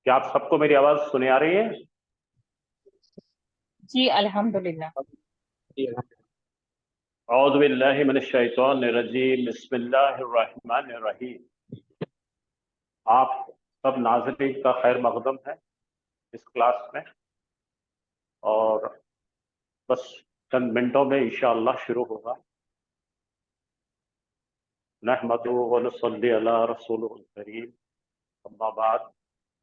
क्या आप सबको मेरी आवाज सुने आ रही है? जी अल्हम्दुलिल्लाह। औज़ु बिल्लाहि मिनश शैतानिर रजीम, बिस्मिल्लाहिर रहमानिर रहीम। आप सब नाज़रीन का खैर मक़दम है इस क्लास में, और बस चंद मिनटों में इंशाअल्लाह शुरू होगा। नहमदुहु व नुसल्ली अला रसूलिल करीम, अम्मा बाद,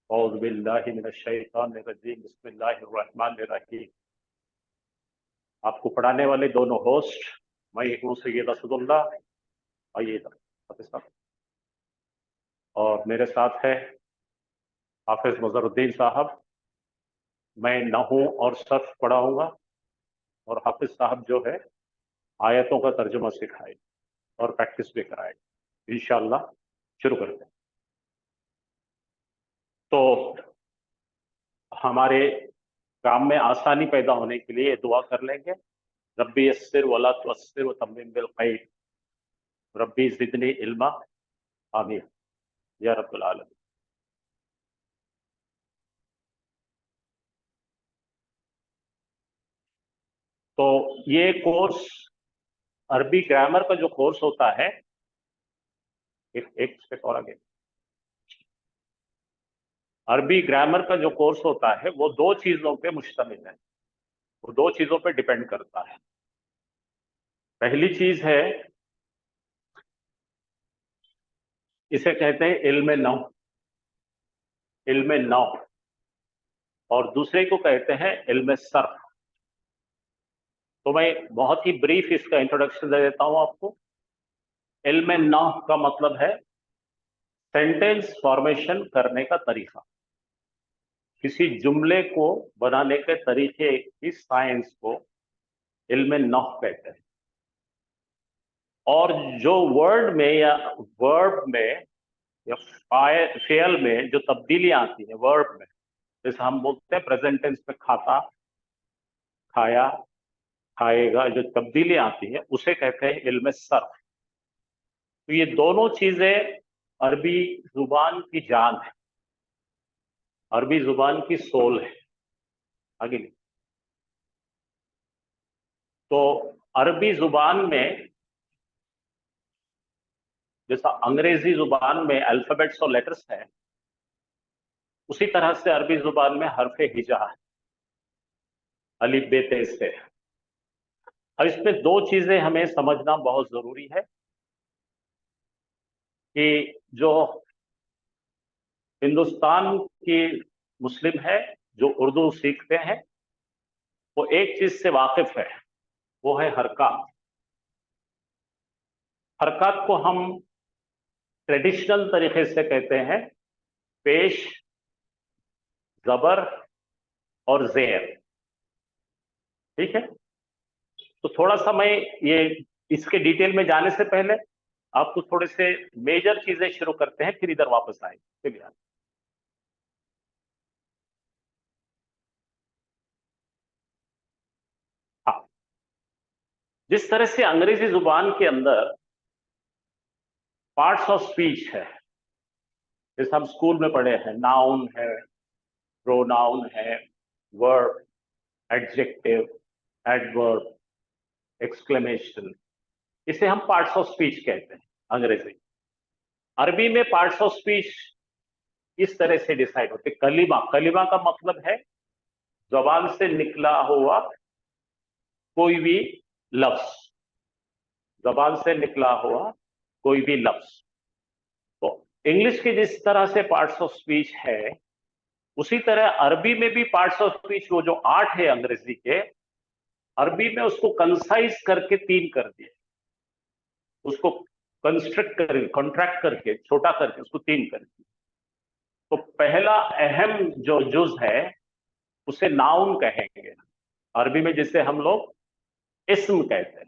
औज़ु बिल्लाहि मिनश शैतानिर रजीम, बिस्मिल्लाहिर रहमानिर रहीम। आपको पढ़ाने वाले दोनों होस्ट मैं हूँ सैयद असदुल्लाह हाफिज़ साहब, और मेरे साथ है हाफिज मजहरुद्दीन साहब। मैं नहू और सर्फ पढ़ाऊंगा और हाफिज साहब जो है आयतों का तर्जुमा सिखाए और प्रैक्टिस भी कराए इंशाअल्लाह। शुरू करते हैं। तो हमारे काम में आसानी पैदा होने के लिए दुआ कर लेंगे। रब्बी यस्सिर वला तुअस्सिर व तम्मिम बिल खैर, रब्बी ज़िदनी इल्मा, आमीन या रब्बुल आलमीन। तो ये कोर्स, अरबी ग्रामर का जो कोर्स होता है, एक स्टेप और आगे, अरबी ग्रामर का जो कोर्स होता है वो दो चीजों पे मुश्तमिल है, वो दो चीजों पे डिपेंड करता है। पहली चीज है, इसे कहते हैं इल्म नौ, इल्म नौ, और दूसरे को कहते हैं इल्म सर्फ। तो मैं बहुत ही ब्रीफ इसका इंट्रोडक्शन दे देता हूं आपको। इल्म नौ का मतलब है सेंटेंस फॉर्मेशन करने का तरीका, किसी जुमले को बनाने के तरीके की साइंस को इल्म नौ कहते हैं। और जो वर्ड में या वर्ब में या फेयल में जो तब्दीलियां आती हैं वर्ब में, जैसे हम बोलते हैं प्रेजेंट टेंस में खाता, खाया, खाएगा, जो तब्दीलियां आती हैं उसे कहते हैं इल्म सर्फ। तो ये दोनों चीजें अरबी जुबान की जान है, अरबी जुबान की सोल है। आगे नहीं। तो अरबी जुबान में, जैसा अंग्रेजी जुबान में अल्फाबेट्स और लेटर्स है, उसी तरह से अरबी जुबान में हरफ हिजा है, अलिफ बे ते से। अब इसमें दो चीजें हमें समझना बहुत जरूरी है कि जो हिंदुस्तान की मुस्लिम है जो उर्दू सीखते हैं, वो एक चीज से वाकिफ है, वो है हरकत। हरकत को हम ट्रेडिशनल तरीके से कहते हैं पेश, जबर और जेर। ठीक है। तो थोड़ा सा मैं ये इसके डिटेल में जाने से पहले आपको थोड़े से मेजर चीजें शुरू करते हैं, फिर इधर वापस आएंगे। चलिए। हाँ, जिस तरह से अंग्रेजी जुबान के अंदर पार्ट्स ऑफ स्पीच है, जैसे हम स्कूल में पढ़े हैं, नाउन है, प्रोनाउन है, वर्ब, एडजेक्टिव, एडवर्ब, एक्सक्लेमेशन, इसे हम पार्ट्स ऑफ स्पीच कहते हैं अंग्रेजी। अरबी में पार्ट्स ऑफ स्पीच इस तरह से डिसाइड होते। कलीमा, कलीमा का मतलब है जबान से निकला हुआ कोई भी लफ्ज, जबान से निकला हुआ कोई भी लफ्ज। तो इंग्लिश की जिस तरह से पार्ट्स ऑफ स्पीच है, उसी तरह अरबी में भी पार्ट्स ऑफ स्पीच, वो जो आठ है अंग्रेजी के, अरबी में उसको कंसाइज करके तीन कर दिए, उसको कंस्ट्रक्ट कर कॉन्ट्रैक्ट करके छोटा करके उसको तीन कर दिया। तो पहला अहम जो जुज है उसे नाउन कहेंगे अरबी में, जिसे हम लोग इस्म कहते हैं।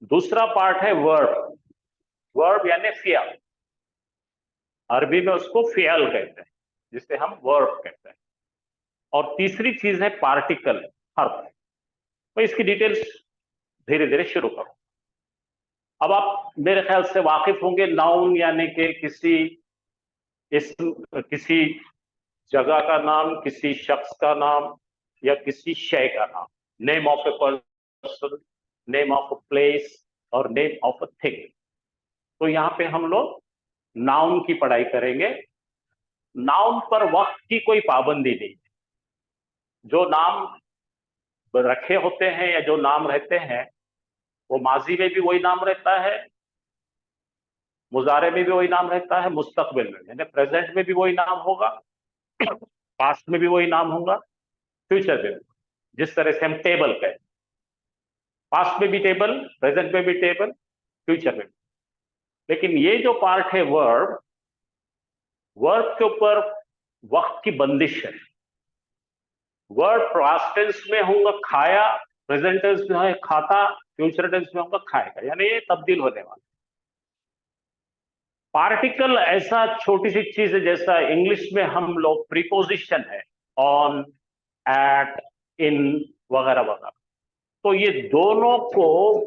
दूसरा पार्ट है वर्ब, वर्ब यानी फियल, अरबी में उसको फियल कहते हैं, जिसे हम वर्ब कहते हैं। और तीसरी चीज है पार्टिकल, हर्फ। मैं इसकी डिटेल्स धीरे धीरे शुरू करूं। अब आप मेरे ख्याल से वाकिफ होंगे, नाउन यानी कि किसी जगह का नाम, किसी शख्स का नाम या किसी शय का नाम, name of a person, name of a place और नेम ऑफ अ थिंग। तो यहाँ पे हम लोग नाउन की पढ़ाई करेंगे। नाउन पर वक्त की कोई पाबंदी नहीं। जो नाम रखे होते हैं या जो नाम रहते हैं वो माजी में भी वही नाम रहता है, मुजारे में भी वही नाम रहता है, मुस्तकबिल में यानी प्रेजेंट में भी वही नाम होगा, पास्ट में भी वही नाम होगा, फ्यूचर में भी। जिस तरह से हम टेबल कहें, पास्ट में भी टेबल, प्रेजेंट में भी टेबल, फ्यूचर में भी। लेकिन ये जो पार्ट है वर्ब, वर्ब के ऊपर वक्त की बंदिश है। वर्ब पास्ट टेंस में होगा खाया, प्रेजेंट टेंस में है खाता, फ्यूचर टेंस में होगा खाएगा, यानी ये तब्दील होने वाला। पार्टिकल ऐसा छोटी सी चीज है, जैसा इंग्लिश में हम लोग प्रीपोजिशन है ऑन, एट, इन वगैरह वगैरह, तो ये दोनों को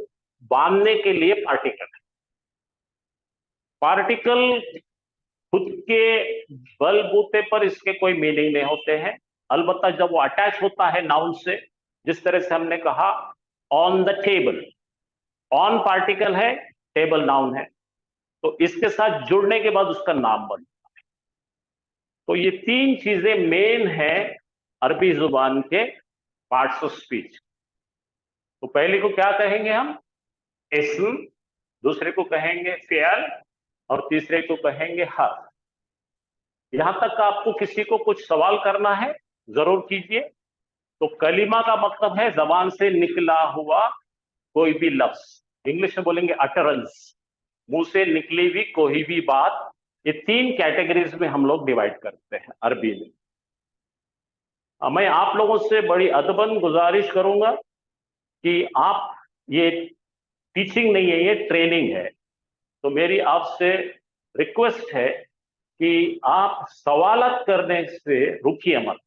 बांधने के लिए पार्टिकल है। पार्टिकल खुद के बलबूते पर इसके कोई मीनिंग नहीं होते हैं, अलबत्ता जब वो अटैच होता है नाउन से, जिस तरह से हमने कहा on the table, on particle है, टेबल नाउन है, तो इसके साथ जुड़ने के बाद उसका नाम बनता है। तो ये तीन चीजें मेन है अरबी जुबान के पार्ट्स ऑफ स्पीच। तो पहले को क्या कहेंगे हम? इस्म, दूसरे को कहेंगे फ़ियल और तीसरे को कहेंगे हर्फ। यहां तक आपको किसी को कुछ सवाल करना है जरूर कीजिए। तो कलीमा का मतलब है जबान से निकला हुआ कोई भी लफ्ज, इंग्लिश में बोलेंगे अटरेंस, मुंह से निकली हुई कोई भी बात। ये तीन कैटेगरीज में हम लोग डिवाइड करते हैं अरबी में। मैं आप लोगों से बड़ी अदबन गुजारिश करूंगा कि आप, ये टीचिंग नहीं है, ये ट्रेनिंग है, तो मेरी आपसे रिक्वेस्ट है कि आप सवालत करने से रुकिए मत।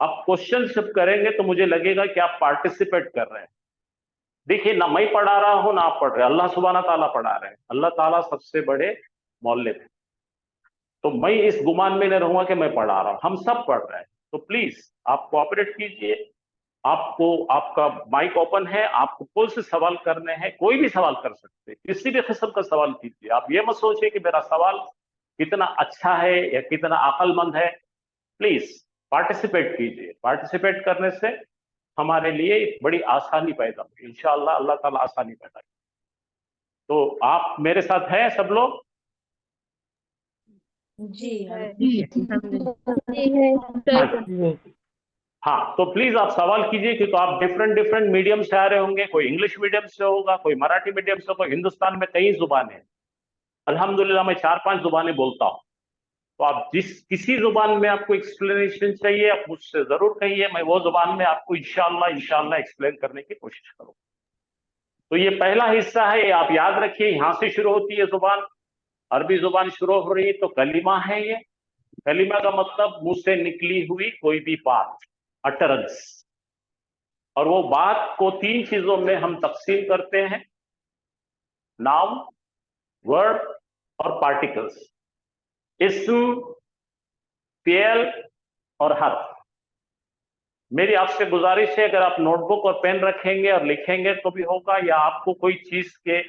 आप क्वेश्चन सिर्फ करेंगे तो मुझे लगेगा कि आप पार्टिसिपेट कर रहे हैं। देखिए, ना मैं पढ़ा रहा हूं ना आप पढ़ रहे हैं, अल्लाह सुब्हाना ताला पढ़ा रहे हैं, अल्लाह ताला सबसे बड़े मौल्लिम है। तो मैं इस गुमान में नहीं रहूंगा कि मैं पढ़ा रहा हूं, हम सब पढ़ रहे हैं। तो प्लीज आप कोऑपरेट कीजिए। आपको, आपका माइक ओपन है, आपको कौन से सवाल करने हैं, कोई भी सवाल कर सकते हैं, किसी भी किस्म का सवाल कीजिए। आप ये मत सोचिए कि मेरा सवाल कितना अच्छा है या कितना अक्लमंद है। प्लीज पार्टिसिपेट कीजिए। पार्टिसिपेट करने से हमारे लिए एक बड़ी आसानी पैदा होगी, इंशाअल्लाह अल्लाह ताला आसानी पैदा करें। तो आप मेरे साथ हैं सब लोग? जी है। हाँ जी। हाँ, तो प्लीज आप सवाल कीजिए, क्योंकि आप डिफरेंट डिफरेंट मीडियम से आ रहे होंगे। कोई इंग्लिश मीडियम से होगा, कोई मराठी मीडियम से होगा। हिंदुस्तान में कई जुबानें, अल्हम्दुलिल्लाह मैं 4-5 जुबानें बोलता हूँ। तो आप जिस किसी जुबान में आपको एक्सप्लेनेशन चाहिए, आप मुझसे जरूर कहिए, मैं वो जुबान में आपको इंशाअल्लाह इंशाअल्लाह एक्सप्लेन करने की कोशिश करूँ। तो ये पहला हिस्सा है, ये आप याद रखिए, यहां से शुरू होती है जुबान। अरबी जुबान शुरू हो रही है तो कलीमा है ये। कलीमा का मतलब मुंह से निकली हुई कोई भी बात, अटरेंस। और वो बात को तीन चीजों में हम तकसीम करते हैं, नाउन, वर्ब और पार्टिकल्स। इस्म, फ़ियल और हर्फ। मेरी आपसे गुजारिश है, अगर आप नोटबुक और पेन रखेंगे और लिखेंगे तो भी होगा, या आपको कोई चीज के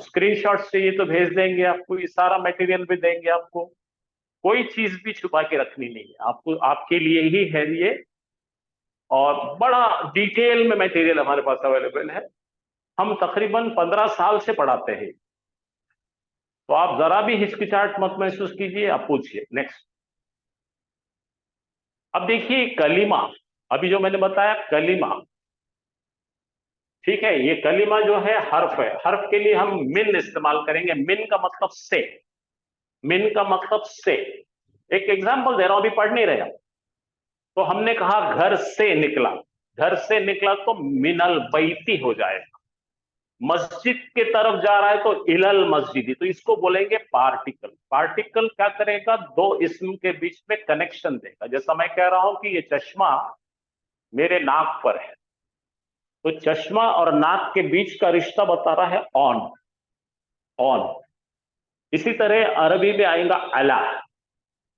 स्क्रीनशॉट चाहिए तो भेज देंगे आपको, ये सारा मटेरियल भी देंगे आपको। कोई चीज भी छुपा के रखनी नहीं है आपको, आपके लिए ही है ये। और बड़ा डिटेल में मटेरियल हमारे पास अवेलेबल है। हम तकरीबन 15 साल से पढ़ाते हैं। तो आप जरा भी हिचकिचाहट मत महसूस कीजिए, आप पूछिए। नेक्स्ट। अब देखिए कलीमा, अभी जो मैंने बताया कलीमा, ठीक है, ये कलीमा जो है हर्फ है। हर्फ के लिए हम मिन इस्तेमाल करेंगे। मिन का मतलब से, मिन का मतलब से। एक एग्जांपल दे रहा हूं, अभी पढ़ नहीं रहे हम। तो हमने कहा घर से निकला, घर से निकला तो मिनल बैती हो जाएगा। मस्जिद के तरफ जा रहा है तो इलल मस्जिदी, तो इसको बोलेंगे पार्टिकल। पार्टिकल क्या करेगा? दो इसम के बीच में कनेक्शन देगा। जैसा मैं कह रहा हूं कि ये चश्मा मेरे नाक पर है, तो चश्मा और नाक के बीच का रिश्ता बता रहा है ऑन, ऑन। इसी तरह अरबी में आएगा अला।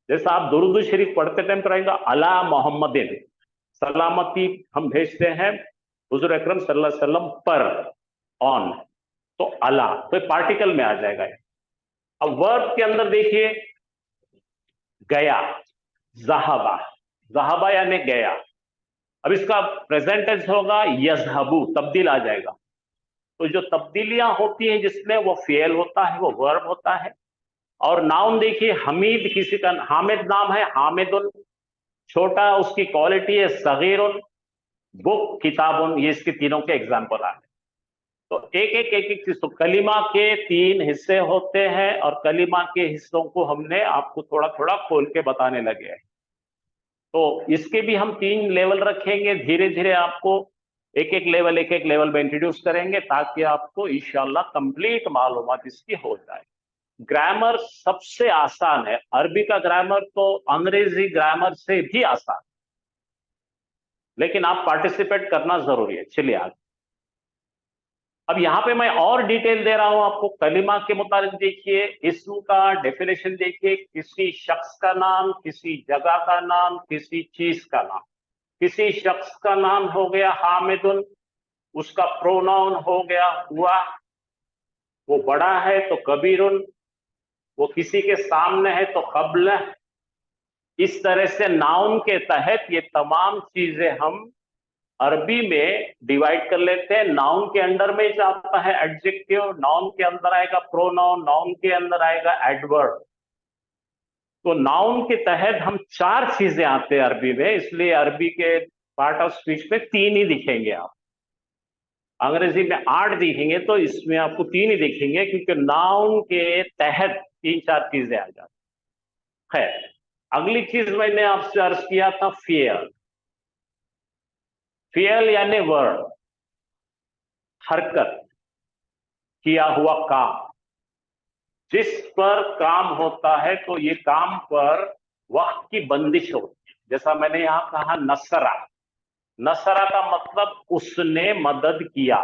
जैसा आप दुरूद शरीफ पढ़ते टाइम कराएंगे अला मोहम्मदिन, सलामती हम भेजते हैं हुजूर अकरम सल्लल्लाहु अलैहि वसल्लम पर, ऑन, तो अला तो पार्टिकल में आ जाएगा। अब वर्ब के अंदर देखिए गया, जहाबा, जहाबा यानी गया। अब इसका प्रेजेंट टेंस होगा यजहबू, तब्दील आ जाएगा। तो जो तब्दीलियां होती हैं जिसमें वो फेल होता है, वो वर्ब होता है। और नाउन देखिए हमीद, किसी का हामिद नाम है, हामिदुन, छोटा उसकी क्वालिटी है सगीरुन, बुक किताबुन, ये इसके तीनों के एग्जाम्पल आ रहे हैं। तो एक चीज, तो कलिमा के 3 हिस्से होते हैं और कलिमा के हिस्सों को हमने आपको थोड़ा थोड़ा खोल के बताने लगे हैं। तो इसके भी हम 3 लेवल रखेंगे, धीरे धीरे आपको एक एक लेवल में इंट्रोड्यूस करेंगे ताकि आपको इंशाल्लाह कंप्लीट मालूमात इसकी हो जाए। ग्रामर सबसे आसान है, अरबी का ग्रामर तो अंग्रेजी ग्रामर से भी आसान, लेकिन आप पार्टिसिपेट करना जरूरी है। चलिए आगे। अब यहां पे मैं और डिटेल दे रहा हूं आपको कलिमा के मुताबिक। देखिए इस्म का डेफिनेशन देखिए, किसी शख्स का नाम, किसी जगह का नाम, किसी चीज का नाम। किसी शख्स का नाम हो गया हामिदुन, उसका प्रोनाउन हो गया हुआ, वो बड़ा है तो कबीरुन, वो किसी के सामने है तो कब्ल। इस तरह से नाउन के तहत ये तमाम चीजें हम अरबी में डिवाइड कर लेते हैं। नाउन के अंडर में जाता है एडजेक्टिव, नाउन के अंदर आएगा प्रोनाउन, नाउन के अंदर आएगा एडवर्ब। तो नाउन के तहत हम 4 चीजें आते हैं अरबी में, इसलिए अरबी के पार्ट ऑफ स्पीच में 3 ही दिखेंगे आप। अंग्रेजी में 8 दिखेंगे, तो इसमें आपको 3 ही दिखेंगे क्योंकि नाउन के तहत 3-4 चीजें आ जाती। खैर, अगली चीज मैंने आपसे अर्ज किया था फियल। फियल यानी वर्ड, हरकत, किया हुआ काम। जिस पर काम होता है तो ये काम पर वक्त की बंदिश होती है। जैसा मैंने यहां कहा नसरा, नसरा का मतलब उसने मदद किया।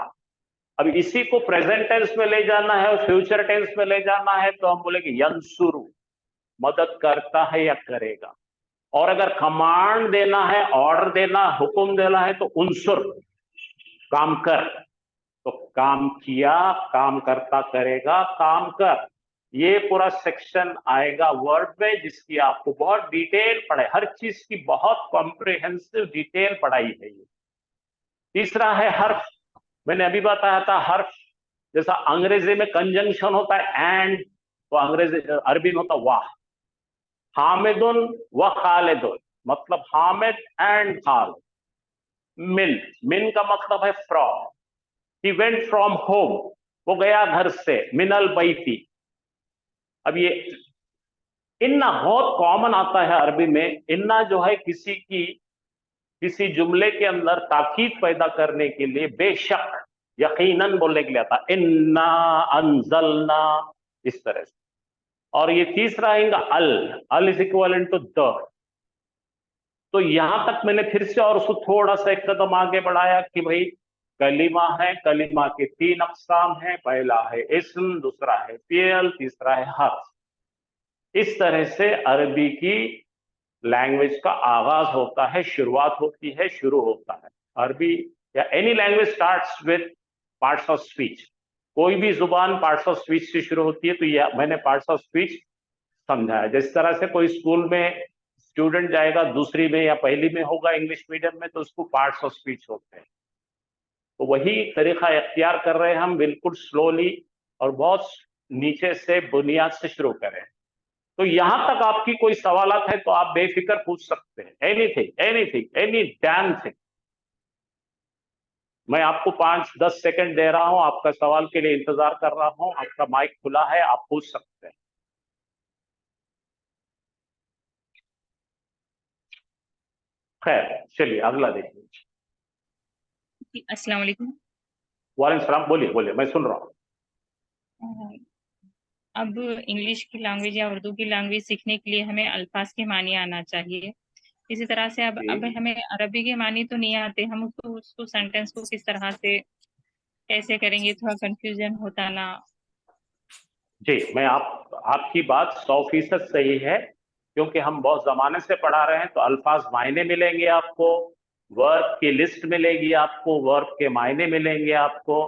अब इसी को प्रेजेंट टेंस में ले जाना है और फ्यूचर टेंस में ले जाना है तो हम बोलेंगे यंसुरु, मदद करता है या करेगा। और अगर कमांड देना है, ऑर्डर देना, हुक्म देना है तो उनसुर, काम कर। तो काम किया, काम करता, करेगा, काम कर। ये पूरा सेक्शन आएगा वर्ड में जिसकी आपको बहुत डिटेल पढ़ाई, हर चीज की बहुत कॉम्प्रिहेंसिव डिटेल पढ़ाई है ये। तीसरा है हर्फ। मैंने अभी बताया था हर्फ, जैसा अंग्रेजी में कंजंक्शन होता है एंड, तो अंग्रेजी अरबी में होता वाह। हामिदुन व खालिदुन, मतलब हामिद एंड खालिद। मिन, मिन का मतलब है from. He went from home, वो गया घर से, मिनल बैती। अब ये इन्ना बहुत कॉमन आता है अरबी में। इन्ना जो है किसी जुमले के अंदर ताकीद पैदा करने के लिए, बेशक, यकीनन बोलने के लिए आता है। इन्ना अंजलना, इस तरह से। और ये तीसरा आएगा L is equal to the. तो यहां तक मैंने फिर से और उसको थोड़ा सा एक कदम आगे बढ़ाया कि भाई कलिमा है, कलिमा के 3 अक़साम है। पहला है इस्म, दूसरा है फियल, तीसरा है हर्फ। इस तरह से अरबी की लैंग्वेज का आगाज होता है, शुरुआत होती है, शुरू होता है। अरबी या any language starts with parts of speech. कोई भी जुबान पार्ट्स ऑफ स्पीच से शुरू होती है। तो ये मैंने पार्ट्स ऑफ स्पीच समझाया। जिस तरह से कोई स्कूल में स्टूडेंट जाएगा, दूसरी में या पहली में होगा इंग्लिश मीडियम में, तो उसको पार्ट्स ऑफ स्पीच होते हैं। तो वही तरीका इख्तियार कर रहे हैं हम, बिल्कुल स्लोली और बहुत नीचे से, बुनियाद से शुरू करें। तो यहां तक आपकी कोई सवालात है तो आप बेफिक्र पूछ सकते हैं। Anything, anything, any damn thing. मैं आपको 5-10 सेकंड दे रहा हूं, आपका सवाल के लिए इंतजार कर रहा हूं। आपका माइक खुला है, आप पूछ सकते हैं। खैर, चलिए अगला देखिए। अस्सलाम वालेकुम। वालेकुम सलाम, बोलिए बोलिए, मैं सुन रहा हूँ। अब इंग्लिश की लैंग्वेज या उर्दू की लैंग्वेज सीखने के लिए हमें अल्फाज के मानी आना चाहिए। इसी तरह से अब जी हमें अरबी के मानी तो नहीं आते, हम उसको सेंटेंस को किस तरह से कैसे करेंगे, थोड़ा कंफ्यूजन होता ना। जी, मैं आपकी बात 100% सही है। क्योंकि हम बहुत जमाने से पढ़ा रहे हैं, तो अल्फाज मायने मिलेंगे आपको, वर्ब की लिस्ट मिलेगी आपको, वर्ब के मायने मिलेंगे आपको,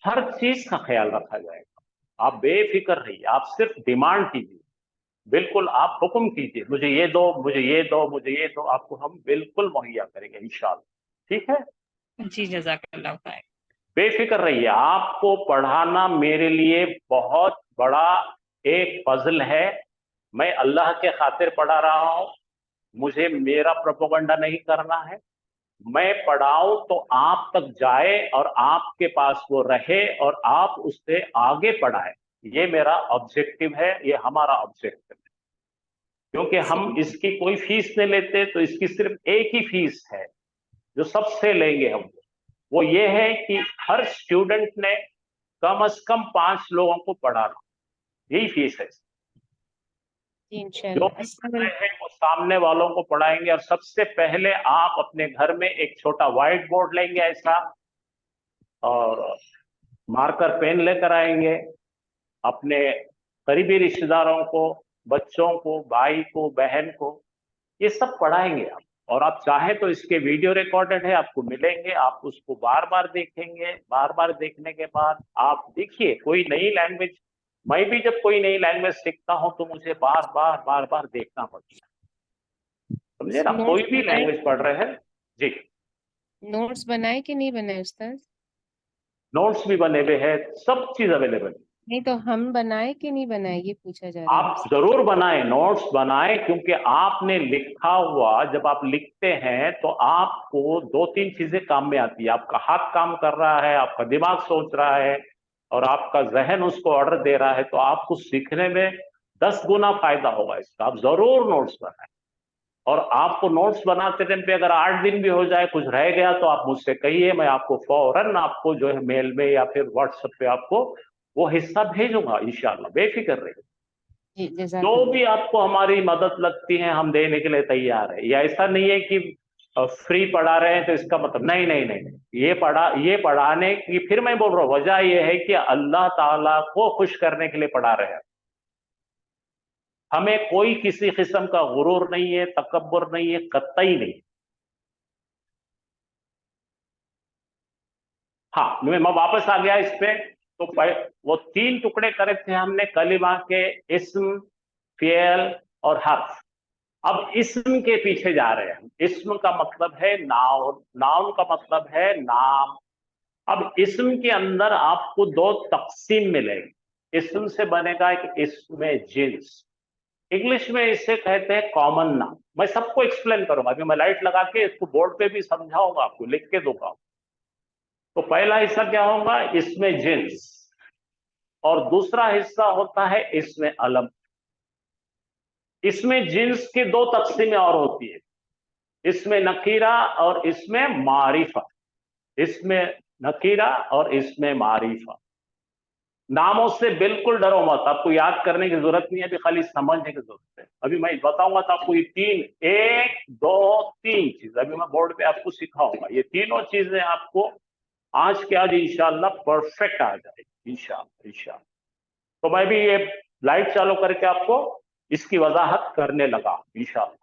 हर चीज का ख्याल रखा जाएगा। आप बेफिक्र रहिए, आप सिर्फ डिमांड कीजिए, बिल्कुल आप हुक्म कीजिए, मुझे ये दो, मुझे ये दो, मुझे ये दो, आपको हम बिल्कुल मुहैया करेंगे इंशाल्लाह। ठीक है, जी जज़ाकल्लाह खैर। बेफिक्र रहिए। आपको पढ़ाना मेरे लिए बहुत बड़ा एक फजल है। मैं अल्लाह के खातिर पढ़ा रहा हूं, मुझे मेरा प्रोपेगेंडा नहीं करना है। मैं पढ़ाऊं तो आप तक जाए और आपके पास वो रहे और आप उससे आगे पढ़ाएं। ये मेरा ऑब्जेक्टिव है, ये हमारा ऑब्जेक्टिव है। क्योंकि हम इसकी कोई फीस नहीं लेते, तो इसकी सिर्फ एक ही फीस है जो सबसे लेंगे हम, वो ये है कि हर स्टूडेंट ने कम से कम 5 लोगों को पढ़ाना, यही फीस है। जी जो इंशाल्लाह। भी पढ़ अस्सलाम रहे हैं वो सामने वालों को पढ़ाएंगे। और सबसे पहले आप अपने घर में एक छोटा व्हाइट बोर्ड लेंगे ऐसा, और मार्कर पेन लेकर आएंगे, अपने करीबी रिश्तेदारों को, बच्चों को, भाई को, बहन को, ये सब पढ़ाएंगे आप। और आप चाहें तो इसके वीडियो रिकॉर्डेड है, आपको मिलेंगे, आप उसको बार बार देखेंगे। बार बार देखने के बाद आप देखिए, कोई नई लैंग्वेज, मैं भी जब कोई नई लैंग्वेज सीखता हूं तो मुझे बार बार बार बार देखना पड़ता है, समझे ना। कोई नोट्स भी बनाए, लैंग्वेज पढ़ रहे हैं जी, नोट्स बनाए कि नहीं बनाए उस्ताद? नोट्स भी बने हुए हैं, सब चीज अवेलेबल है। नहीं तो हम बनाए कि नहीं बनाए, ये पूछा जा रहा है आप आपसे। जरूर बनाएं, नोट्स बनाएं, क्योंकि आपने लिखा हुआ, जब आप लिखते हैं तो आपको 2-3 चीजें काम में आती है। आपका हाथ काम कर रहा है, आपका दिमाग सोच रहा है, और आपका जहन उसको ऑर्डर दे रहा है, तो आपको सीखने में 10 गुना फायदा होगा इसका। आप जरूर नोट्स बनाएं। और आपको नोट्स बनाते टाइम पे अगर 8 दिन भी हो जाए, कुछ रह गया, तो आप मुझसे कहिए, मैं आपको फौरन आपको जो है मेल में या फिर व्हाट्सएप पे आपको वो हिस्सा भेजूंगा इंशाल्लाह, बेफिक्र रहिए। जी जो जज़ाकल्लाह। भी आपको हमारी मदद लगती है हम देने के लिए तैयार है। या ऐसा नहीं है कि फ्री पढ़ा रहे हैं तो इसका मतलब नहीं, नहीं, नहीं, नहीं। ये पढ़ाने की, फिर मैं बोल रहा हूँ, वजह ये है कि अल्लाह ताला को खुश करने के लिए पढ़ा रहे हैं। हमें कोई किसी किस्म का गुरूर नहीं है, तकब्बुर नहीं है, कतई नहीं। हाँ, मैं वापस आ गया इस पे। तो वो 3 टुकड़े करे थे हमने कलिमा के, इस्म, फियल और हर्फ। अब इस्म के पीछे जा रहे हैं। इस्म का मतलब है नाउन, नाउन का मतलब है नाम। अब इस्म के अंदर आपको 2 तकसीम मिलेगी। इस्म से बनेगा एक इस्म जिन्स, इंग्लिश में इसे कहते हैं कॉमन नाउन। मैं सबको एक्सप्लेन करूंगा, अभी मैं लाइट लगा के इसको बोर्ड पे भी समझाऊंगा, आपको लिख के दूंगा। तो पहला हिस्सा क्या होगा, इसमें जिन्स, और दूसरा हिस्सा होता है इसमें अलम। इसमें जिन्स की 2 तकसीमें और होती है, इसमें नकीरा और इसमें मारिफा। इसमें नकीरा और इसमें मारिफा। नामों से बिल्कुल डरो मत, आपको याद करने की जरूरत नहीं है, अभी खाली समझने की जरूरत है। अभी मैं बताऊंगा तो आपको ये 3, 1, 2, 3 चीज अभी मैं बोर्ड पे आपको सिखाऊंगा। ये तीनों चीजें आपको आज के आज इंशाल्लाह परफेक्ट आ जाएगी इंशाल्लाह, इंशाल्लाह। तो मैं भी ये लाइट चालू करके आपको इसकी वजाहत करने लगा इंशाल्लाह।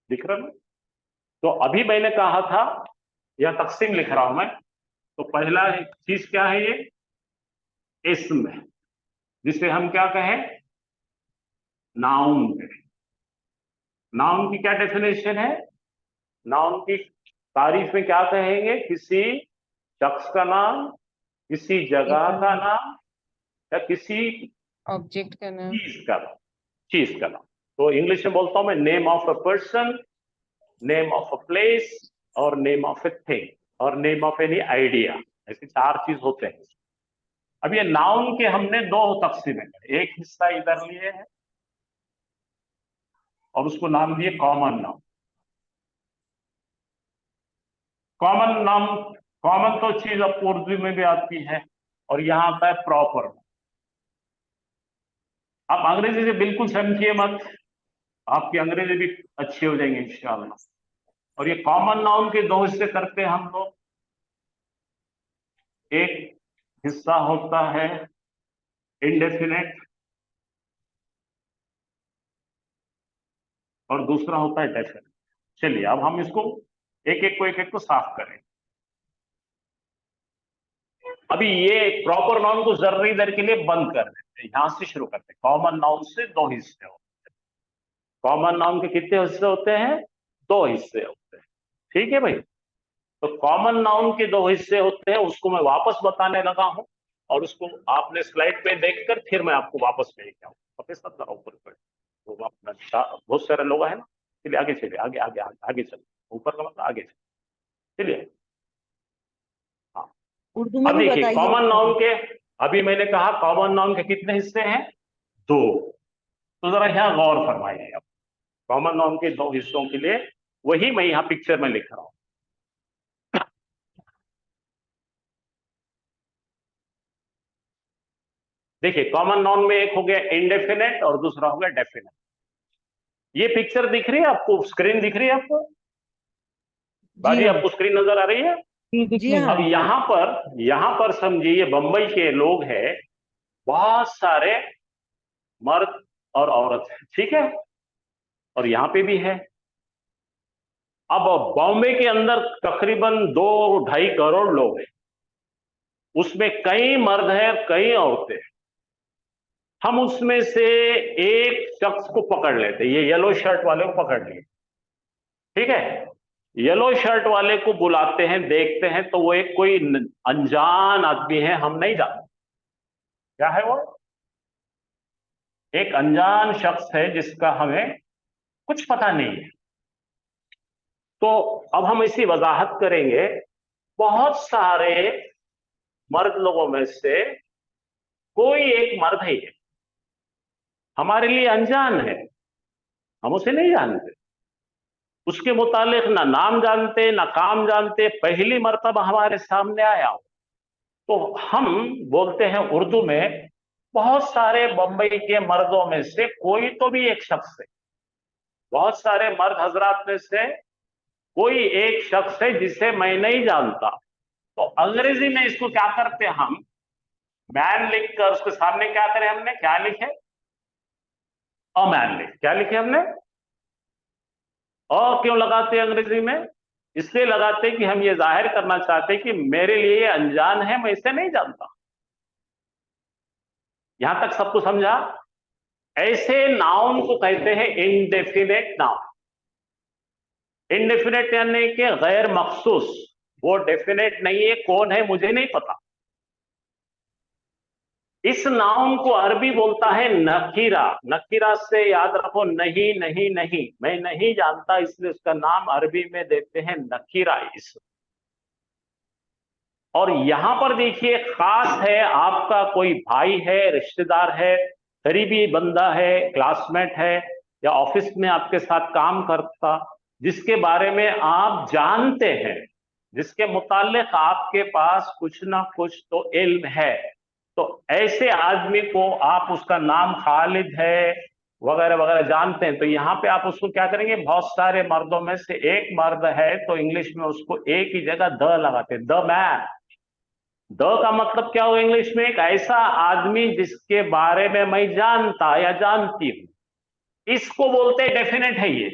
दिख रहा है? तो अभी मैंने कहा था, यह तकसीम लिख रहा हूं मैं। तो पहला चीज क्या है, ये इस्म है, जिसे हम क्या कहें, नाउन कहें। नाउन की क्या डेफिनेशन है, नाउन की तारीफ में क्या कहेंगे, किसी शख्स का नाम, किसी जगह का नाम, या किसी ऑब्जेक्ट का नाम। चीज का नाम, चीज का नाम। तो इंग्लिश में बोलता हूं मैं, name of a person, name of a place, और नेम ऑफ ए थिंग, और नेम ऑफ एनी आइडिया। ऐसे 4 चीज होते हैं। अब ये नाउन के हमने 2 तकसीमें, एक हिस्सा इधर लिए है और उसको नाम दिए कॉमन नाउन। कॉमन नाम, कॉमन तो चीज अब उर्दू में भी आती है, और यहां आता है प्रॉपर। आप अंग्रेजी से बिल्कुल समझिए मत, आपकी अंग्रेजी भी अच्छी हो जाएंगे इंशाल्लाह। और ये कॉमन नाउन के दो हिस्से करते हैं हम लोग। एक हिस्सा होता है इंडेफिनेट और दूसरा होता है डेफिनेट। चलिए अब हम इसको एक एक को साफ करें। अभी ये प्रॉपर नाउन को जरूरी देर के लिए बंद कर देते हैं, यहां से शुरू करते हैं। कॉमन नाउन से दो हिस्से होते हैं। कॉमन नाउन के कितने हिस्से होते हैं? दो हिस्से होते हैं। ठीक है भाई। तो कॉमन नाउन के दो हिस्से होते हैं, उसको मैं वापस बताने लगा हूं और उसको आपने स्लाइड पे देखकर फिर मैं आपको वापस लेके आऊंगा। पता सब जरा ऊपर ऊपर तो अपना बहुत सारे लोग हैं ना, चलिए आगे चलिए, आगे आगे आगे आगे चलिए। ऊपर का मतलब आगे चलिए। हाँ, उर्दू में अब भी देखिए बताइए। कॉमन नाउन के, अभी मैंने कहा कॉमन नाउन के कितने हिस्से हैं? दो। तो जरा यहाँ गौर फरमाइए। अब कॉमन नाउन के दो हिस्सों के लिए वही मैं यहाँ पिक्चर में लिख रहा हूं। देखिए कॉमन नाउन में एक हो गया इंडेफिनेट और दूसरा हो गया डेफिनेट। ये पिक्चर दिख रही है आपको? स्क्रीन दिख रही है आपको? बाजी हाँ। आपको स्क्रीन नजर आ रही है? जी हाँ। अब यहां पर समझिए ये बंबई के लोग हैं, बहुत सारे मर्द और औरत है, ठीक है, और यहां पे भी है। अब बॉम्बे के अंदर तकरीबन 2-2.5 करोड़ लोग हैं, उसमें कई मर्द हैं कई औरतें। हम उसमें से एक शख्स को पकड़ लेते, ये येलो शर्ट वाले को पकड़ लिए, ठीक है। येलो शर्ट वाले को बुलाते हैं, देखते हैं तो वो एक कोई अनजान आदमी है, हम नहीं जानते क्या है वो। एक अनजान शख्स है जिसका हमें कुछ पता नहीं है। तो अब हम इसी वजाहत करेंगे, बहुत सारे मर्द लोगों में से कोई एक मर्द है, हमारे लिए अनजान है, हम उसे नहीं जानते, उसके मुतालिक ना नाम जानते ना काम जानते, पहली मर्तबा हमारे सामने आया हो। तो हम बोलते हैं उर्दू में, बहुत सारे बंबई के मर्दों में से कोई तो भी एक शख्स है, बहुत सारे मर्द हजरात में से कोई एक शख्स है जिसे मैं नहीं जानता। तो अंग्रेजी में इसको क्या करते हैं हम, मैन लिखकर उसके सामने क्या करें हमने, क्या लिखे? अ मैन लिख, क्या लिखे हमने? अ क्यों लगाते हैं अंग्रेजी में? इसलिए लगाते कि हम ये जाहिर करना चाहते कि मेरे लिए ये अनजान है, मैं इसे नहीं जानता। यहां तक सबको समझा? ऐसे नाउन को कहते हैं इनडेफिनेट नाउन। इनडेफिनेट यानी कि गैर मखसूस, वो डेफिनेट नहीं है, कौन है मुझे नहीं पता। इस नाउन को अरबी बोलता है नकीरा। नकीरा से याद रखो, नहीं नहीं नहीं, मैं नहीं जानता, इसलिए उसका नाम अरबी में देते हैं नकीरा इसम। और यहां पर देखिए खास है, आपका कोई भाई है, रिश्तेदार है, करीबी बंदा है, क्लासमेट है, या ऑफिस में आपके साथ काम करता, जिसके बारे में आप जानते हैं, जिसके मुतालिक आपके पास कुछ ना कुछ तो इल्म है। तो ऐसे आदमी को आप उसका नाम खालिद है वगैरह वगैरह जानते हैं, तो यहां पे आप उसको क्या करेंगे, बहुत सारे मर्दों में से एक मर्द है तो इंग्लिश में उसको एक ही जगह द लगाते हैं, द मैन। द का मतलब क्या होगा इंग्लिश में? एक ऐसा आदमी जिसके बारे में मैं जानता या जानती हूं, इसको बोलते हैं डेफिनेट है। ये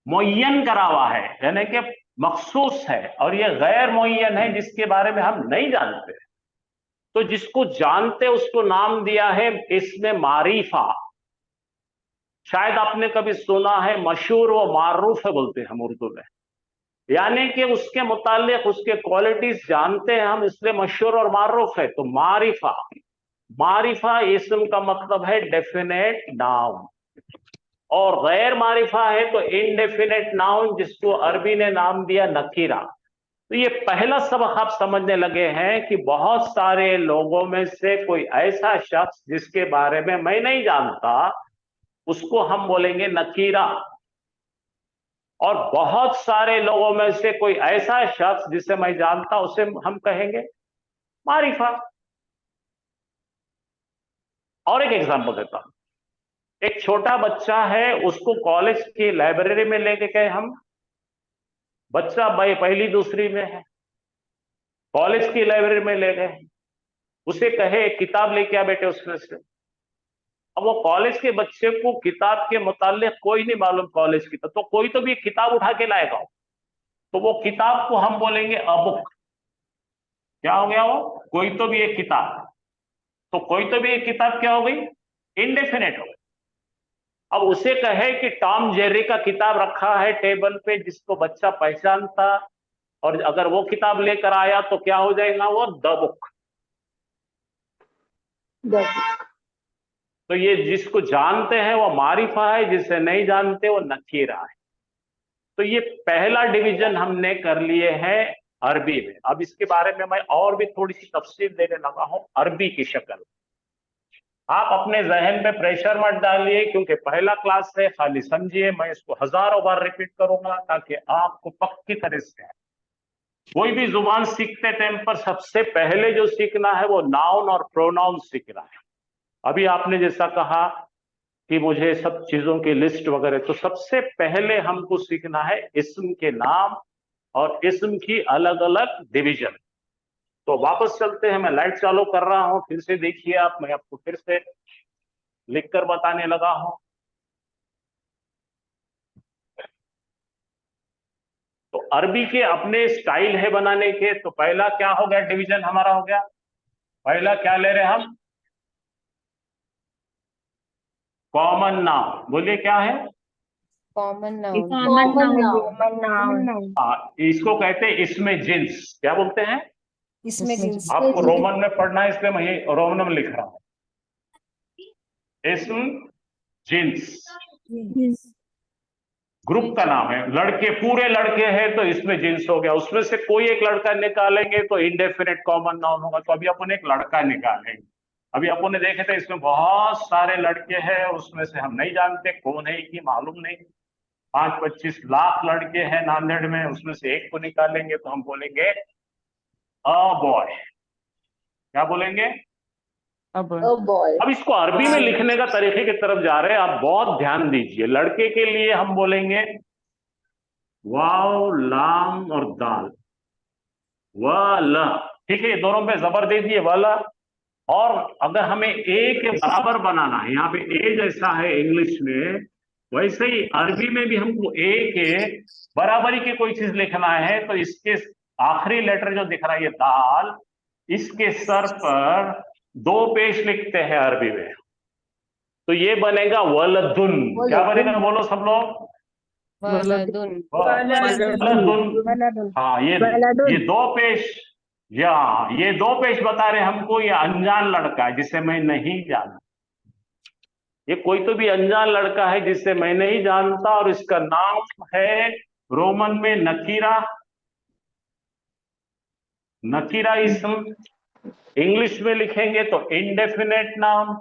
मुअय्यन करा हुआ है, यानी कि मखसूस है, और ये गैर मुअय्यन है जिसके बारे में हम नहीं जानते। तो जिसको जानते उसको नाम दिया है इसमें मारिफा। शायद आपने कभी सुना है मशहूर व मारूफ है बोलते हैं हम उर्दू में, यानी कि उसके मुतालिक उसके क्वालिटीज जानते हैं हम, इसलिए मशहूर और मारूफ है। तो मारिफा, मारिफा इसम का मतलब है डेफिनेट नाउन, और गैर मारिफा है तो इनडेफिनेट नाउन, जिसको अरबी ने नाम दिया नकीरा। तो ये पहला सबक आप समझने लगे हैं कि बहुत सारे लोगों में से कोई ऐसा शख्स जिसके बारे में मैं नहीं जानता, उसको हम बोलेंगे नकीरा। और बहुत सारे लोगों में से कोई ऐसा शख्स जिसे मैं जानता, उसे हम कहेंगे मारिफा। और एक एग्जांपल देता हूं। एक छोटा बच्चा है, उसको कॉलेज की लाइब्रेरी में लेके गए हम, बच्चा भाई पहली दूसरी में है, कॉलेज की लाइब्रेरी में ले गए, उसे कहे किताब लेके आ बेटे उसमें से। अब वो कॉलेज के बच्चे को किताब के मुतालिक कोई नहीं मालूम कॉलेज की, तो कोई तो भी एक किताब उठा के लाएगा, तो वो किताब को हम बोलेंगे अ बुक। क्या हो गया वो? कोई तो भी एक किताब। तो कोई तो भी एक किताब क्या हो गई? इंडेफिनेट हो गई। अब उसे कहे कि टॉम जेरी का किताब रखा है टेबल पे जिसको बच्चा पहचानता, और अगर वो किताब लेकर आया तो क्या हो जाएगा वो? The book. तो ये जिसको जानते हैं वो मारिफा है, जिसे नहीं जानते वो नकीरा है। तो ये पहला डिवीजन हमने कर लिए है अरबी में। अब इसके बारे में मैं और भी थोड़ी सी तफसील देने लगा हूं अरबी की शक्ल। आप अपने जहन में प्रेशर मत डालिए, क्योंकि पहला क्लास है, खाली समझिए। मैं इसको हजारों बार रिपीट करूंगा ताकि आपको पक्की तरह से। कोई भी जुबान सीखते टाइम पर सबसे पहले जो सीखना है वो नाउन और प्रोनाउन सीखना है। अभी आपने जैसा कहा कि मुझे सब चीजों की लिस्ट वगैरह, तो सबसे पहले हमको सीखना है इस्म के नाम और इस्म की अलग अलग डिवीजन। तो वापस चलते हैं, मैं लाइट चालू कर रहा हूं, फिर से देखिए आप, मैं आपको फिर से लिखकर बताने लगा हूं। तो अरबी के अपने स्टाइल है बनाने के। तो पहला क्या हो गया डिवीजन हमारा? हो गया पहला क्या ले रहे हम? Common noun. बोलिए क्या है? Common noun. इसको कहते हैं इसमें जिन्स। क्या बोलते हैं? इसमें जिन्स। आपको रोमन में पढ़ना है इसलिए मैं रोमन में लिख रहा हूं। इसम जिन्स ग्रुप का नाम है। लड़के, पूरे लड़के हैं तो इसमें जिन्स हो गया। उसमें से कोई एक लड़का निकालेंगे तो इंडेफिनिट कॉमन नाउन होगा। तो अभी अपन एक लड़का निकालेंगे। अभी अपन ने देखे थे इसमें बहुत सारे लड़के हैं, उसमें से हम नहीं जानते कौन है कि मालूम नहीं। 5-25 लाख लड़के हैं नांदेड़ में, उसमें से एक को निकालेंगे तो हम बोलेंगे अ बॉय। क्या बोलेंगे? अब अब इसको अरबी में लिखने का तरीके की तरफ जा रहे हैं, आप बहुत ध्यान दीजिए। लड़के के लिए हम बोलेंगे वाव, लाम और दाल, वाला। ठीक है, ये दोनों पे जबर दे दिए, वाला। और अगर हमें ए के बराबर बनाना है, यहाँ पे ए जैसा है इंग्लिश में, वैसे ही अरबी में भी हमको ए के बराबरी की कोई चीज लिखना है। तो इसके आखिरी लेटर जो दिख रहा है ये दाल, इसके सर पर 2 पेश लिखते हैं अरबी में, तो ये बनेगा वलदुन। क्या बनेगा? बोलो सब लोग। वलदुन। वलदुन। हाँ, ये 2 पेश, या ये 2 पेश बता रहे हमको ये अनजान लड़का है जिसे मैं नहीं जानता। ये कोई तो भी अनजान लड़का है जिसे मैं नहीं जानता, और इसका नाम है रोमन में नकीरा। नकीरा इस्म। इंग्लिश में लिखेंगे तो इंडेफिनेट नाउन।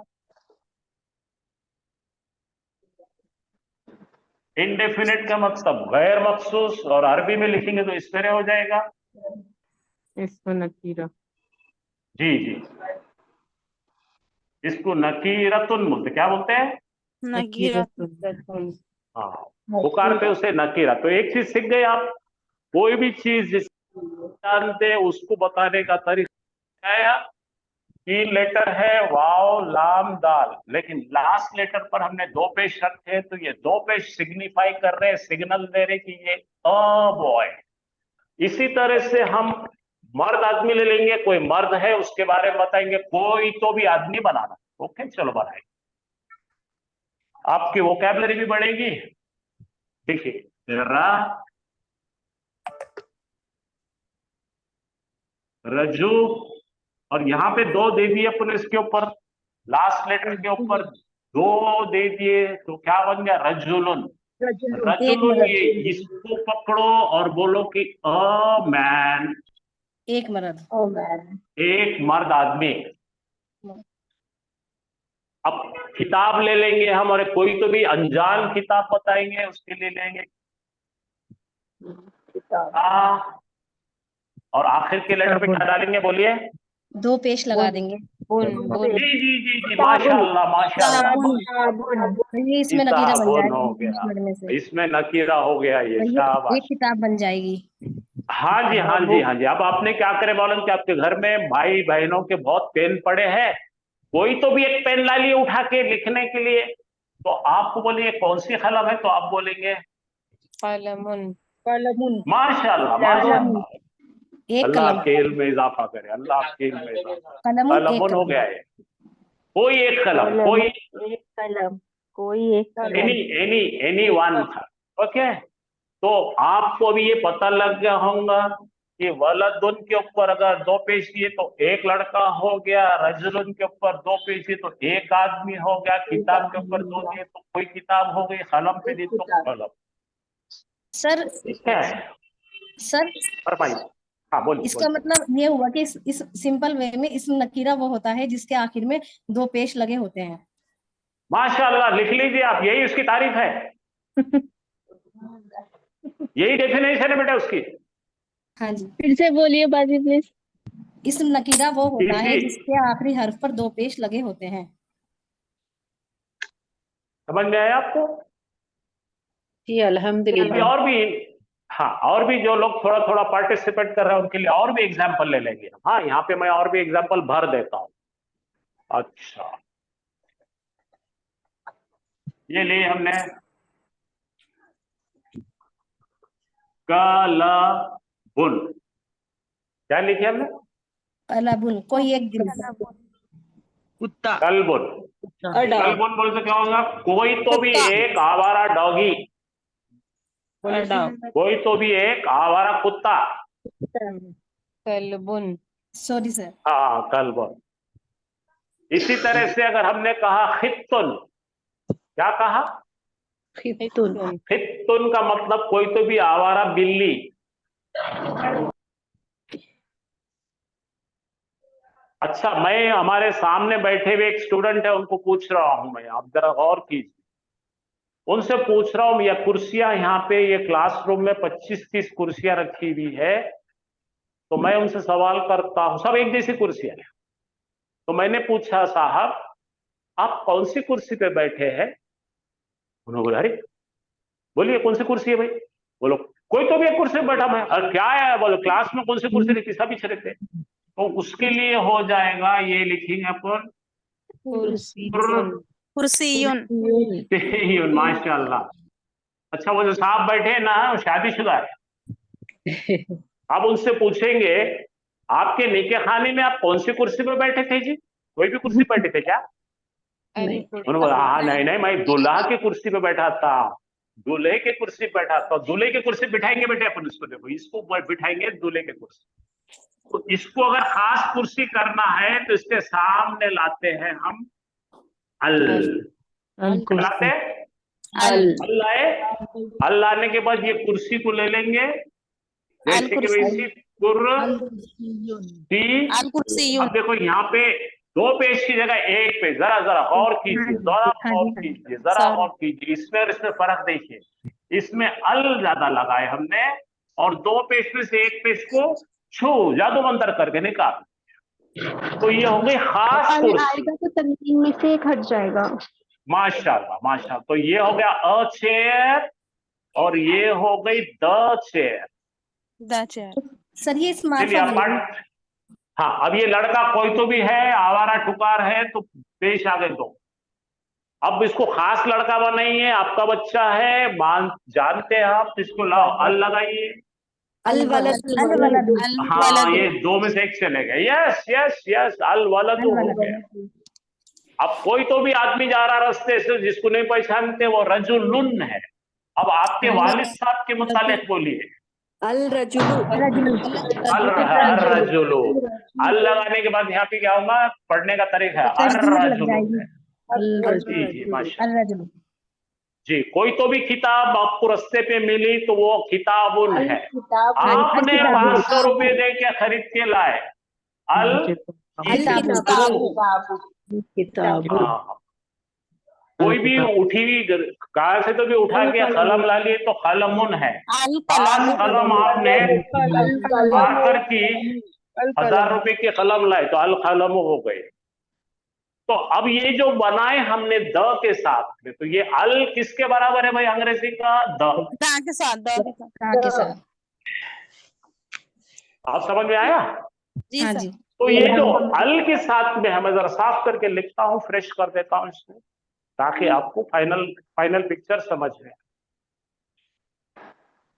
इंडेफिनेट का मतलब गैर मखसूस, और अरबी में लिखेंगे तो इस तरह हो जाएगा। इसको नकीरा। जी जी, इसको नकीरतुन बोलते। क्या बोलते हैं? नकीरतुन। हाँ, पुकारते उसे नकीरा। तो एक चीज सीख गए आप, कोई भी चीज जिसे जानते हैं उसको बताने का तरीका है। 3 लेटर है, वाव, लाम, दाल, लेकिन लास्ट लेटर पर हमने 2 पेश रखे हैं, तो ये 2 पेश सिग्निफाई कर रहे हैं, सिग्नल दे रहे कि ये अ बॉय। इसी तरह से हम मर्द आदमी ले लेंगे, कोई मर्द है उसके बारे में बताएंगे, कोई तो भी आदमी बनाना। ओके, चलो बनाएंगे, आपकी वोकैबलरी भी बढ़ेगी। ठीक है, रजू, और यहाँ पे 2 दे दिए अपने, इसके ऊपर लास्ट लेटर के ऊपर 2 दे दिए, तो क्या बन गया? रजुलुन। रजुलुन, ये इसको पकड़ो और बोलो कि अ मैन, एक मर्द। एक मर्द आदमी। अब किताब ले लेंगे हम, और कोई तो भी अनजान किताब बताएंगे, उसके लिए लेंगे आ, और आखिर के लेटर पे क्या डालेंगे? बोलिए। 2 पेश लगा देंगे। बुन बुन जी जी जी जी, माशाल्लाह माशाल्लाह। ये इसमें नकीरा बन किताबुन जाएगा हो इस गया, वर्ड में से। इसमें नकीरा हो गया ये, तो ये शाबाश। एक किताब बन जाएगी। हाँ जी हाँ जी हाँ जी। अब आपने क्या करे मालूम कि आपके घर में भाई बहनों के बहुत पेन पड़े हैं, कोई तो भी एक पेन ला लिए उठा के लिखने के लिए, तो आपको बोलिए कौन सी कलम है, तो आप बोलेंगे कलमुन माशाल्लाह माशाल्लाह। एक अल्लाह कलम, आपके इल्म में इजाफा करे, अल्लाह आपके इल्म में इजाफा करे। कलमुन एक कलमुन हो कलम। गया है, कोई एक कलम, कोई एक कलम, कोई एक कलम। Any one. ओके, तो आपको भी ये पता लग गया होगा कि वलदुन के ऊपर अगर 2 पेश दिए तो एक लड़का हो गया, रजुलन के ऊपर 2 पेश दिए तो एक आदमी हो गया, किताब के ऊपर 2 दिए तो कोई किताब हो गई, कलम पे दिए तो कलम। सर ठीक है, सर फरमाइए। हाँ बोलिए इसका बोलिए। मतलब ये हुआ कि इस सिंपल वे में इसम नकीरा वो होता है जिसके आखिर में 2 पेश लगे होते हैं। माशाल्लाह, लिख लीजिए आप, यही उसकी तारीफ है, यही डेफिनेशन है बेटा उसकी। हाँ जी, फिर से बोलिए बाजी प्लीज। इसम नकीरा वो होता है इसी जिसके आखिरी हर्फ पर 2 पेश लगे होते हैं। समझ में आया आपको? जी अभी अल्हम्दुलिल्लाह। और भी, हाँ और भी जो लोग थोड़ा थोड़ा पार्टिसिपेट कर रहे हैं उनके लिए और भी एग्जाम्पल ले लेंगे। हाँ, यहाँ पे मैं और भी एग्जाम्पल भर देता हूँ। अच्छा, ये लिए हमने कलबुन, क्या लिखे हमने? कलबुन, कोई एक जिन्स। कुत्ता। कलबुन। कलबुन बोल तो क्या होगा? कोई तो भी एक आवारा डॉगी, कोई तो भी एक आवारा कुत्ता। कलबुन। Sorry sir. हाँ, कलबुन। इसी तरह से अगर हमने कहा खित्तुन, क्या कहा? खितुन। खित्तुन का मतलब कोई तो भी आवारा बिल्ली। अच्छा, मैं हमारे सामने बैठे हुए एक स्टूडेंट है, उनको पूछ रहा हूं मैं, आप जरा गौर कीजिए, उनसे पूछ रहा हूं, ये कुर्सियां यहाँ पे ये क्लासरूम में 25-30 कुर्सियां रखी हुई है, तो मैं उनसे सवाल करता हूं, सब एक जैसी कुर्सियां हैं, तो मैंने पूछा साहब आप कौन सी कुर्सी पे बैठे हैं? उन्होंने बोला अरे बोलिए कौन सी कुर्सी है भाई? बोलो कोई तो भी एक कुर्सी पे बैठा। मैं अरे क्या है? बोलो क्लास में कौन सी कुर्सी रखी? सभी छड़े थे। तो उसके लिए हो जाएगा, ये लिखेंगे अपन कुर्सियुन। माशाल्लाह। अच्छा, वो जो साहब बैठे हैं ना, वो शादीशुदा है। आप उनसे पूछेंगे आपके निके खाने में आप कौन सी कुर्सी पे बैठे थे जी? कोई भी कुर्सी पे बैठे थे क्या? उन्होंने बोला हाँ नहीं नहीं, मैं दूल्हा की कुर्सी पे बैठा था, दूल्हे की कुर्सी पे बैठा था। दूल्हे की कुर्सी बिठाएंगे बेटे अपन इसको, देखो इसको बिठाएंगे दूल्हे की कुर्सी। तो इसको अगर खास कुर्सी करना है तो इसके सामने लाते हैं हम अल, लाते हैं अल लाए, अल लाने के बाद ये कुर्सी को ले लेंगे जैसे कि वैसी कुर्सी। अब देखो यहाँ पे 2 पेज की जगह 1 पेज, जरा जरा गौर कीजिए, जरा गौर कीजिए, जरा गौर कीजिए, इसमें और इसमें फर्क देखिए। इसमें अल ज्यादा लगाए हमने और 2 पेज में से 1 पेज को छू जादू मंतर करके निकाल, तो ये हो गई खास कुर्सी। तो तनवीन में से एक हट जाएगा। माशाल्लाह माशाल्लाह। तो ये हो गया अ चेयर और ये हो गई द चेयर। सर ये चलिए स्मार्टफोन आप पढ़। हाँ, अब ये लड़का कोई तो भी है, आवारा ठुकार है, तो पेश आ गए दो। अब इसको खास लड़का बनाइए, आपका बच्चा है, मान जानते हैं आप, इसको लाओ अल लगाइए। अल वलद। हाँ, ये 2 में से एक चलेगा। यस यस यस, अल वलद हो गया। अब कोई तो भी आदमी जा रहा रास्ते से जिसको नहीं पहचानते, वो रजुलुन है। अब आपके वालिद साहब के मुतालिक बोलिए अल रजुलु। अल लगाने के बाद यहाँ पे क्या होगा? पढ़ने का तरीका है अर रजुलु है। जी जी माशाल्लाह। जी, कोई तो भी किताब आपको रास्ते पे मिली तो वो किताबुन है। आपने 500 रुपए दे के खरीद के लाए, अल किताब। हाँ, कोई भी उठी हुई कार से तो भी उठा के कलम ला लिए तो कलमुन है। 5 कलम आपने आकर की 1000 रुपए की कलम लाए तो अल कलम हो गए। तो अब ये जो बनाए हमने द के साथ में, तो ये अल किसके बराबर है भाई अंग्रेजी का? द के साथ के साथ। आप समझ में आया? जी हाँ सर। जी। तो ये जो अल के साथ में हमें जरा साफ करके लिखता हूं, फ्रेश कर देता हूं इसमें, ताकि आपको फाइनल पिक्चर समझ में।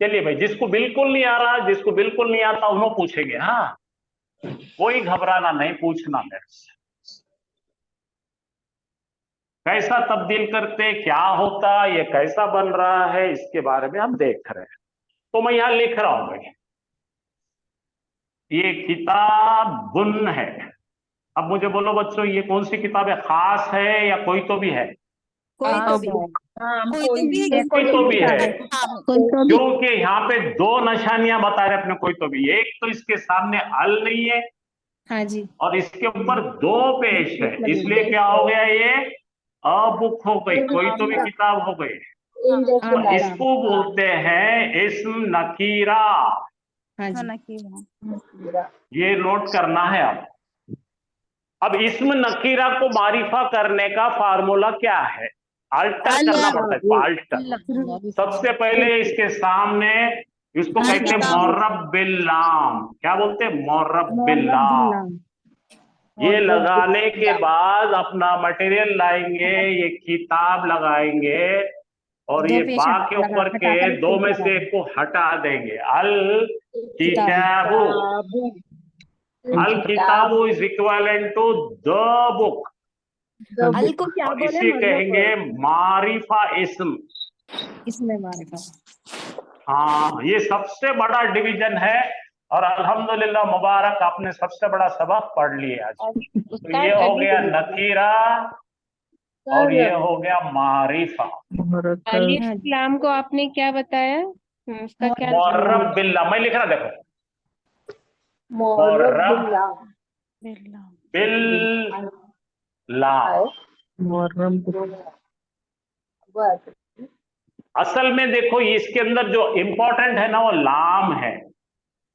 चलिए भाई, जिसको बिल्कुल नहीं आ रहा, जिसको बिल्कुल नहीं आता, उन्होंने पूछेंगे। हाँ, कोई घबराना नहीं, पूछना मेरे से। कैसा तब्दील करते, क्या होता, ये कैसा बन रहा है, इसके बारे में हम देख रहे हैं। तो मैं यहां लिख रहा हूं भाई, ये किताब बुन है। अब मुझे बोलो बच्चों, ये कौन सी किताब है? खास है या कोई तो भी है? कोई तो भी कोई तो भी है, हाँ, क्योंकि यहाँ पे दो निशानियां बता रहे अपने कोई तो भी। एक तो इसके सामने अल नहीं है, हाँ जी। और इसके ऊपर दो पेश है, इसलिए क्या हो गया? ये अबुक हो गई, कोई तो भी किताब हो गई। और इसको बोलते हैं इस्म नकीरा। हाँ जी। ये नोट करना है आप। अब इस्म नकीरा को मारिफा करने का फार्मूला क्या है? अल्टर करना पड़ता है, अल्टर। सबसे पहले इसके सामने, इसको कहते हैं मौरब बिल्लाम। क्या बोलते हैं? मौरब बिल्लाम। ये लगाने के बाद अपना मटेरियल लाएंगे, ये किताब लगाएंगे, और दो ये पेश बा के ऊपर के हटाकर दो में पेश से एक को हटा देंगे। अल किताबु, अल किताबु is equivalent to the book. अल को क्या और बोले? इसे कहेंगे मारिफा इस्म। इसमें मारिफा। हाँ, ये सबसे बड़ा डिवीजन है, और अल्हम्दुलिल्लाह मुबारक, आपने सबसे बड़ा सबक पढ़ लिया आज। तो ये हो गया नकीरा, और ये हो गया मारिफा। अलिफ लाम को आपने क्या बताया? उसका क्या? मुअर्रब बिल्लाह, मैं लिख रहा, देखो, मुअर्रब बिल्लाह। असल में देखो, इसके अंदर जो इंपॉर्टेंट है ना, वो लाम है,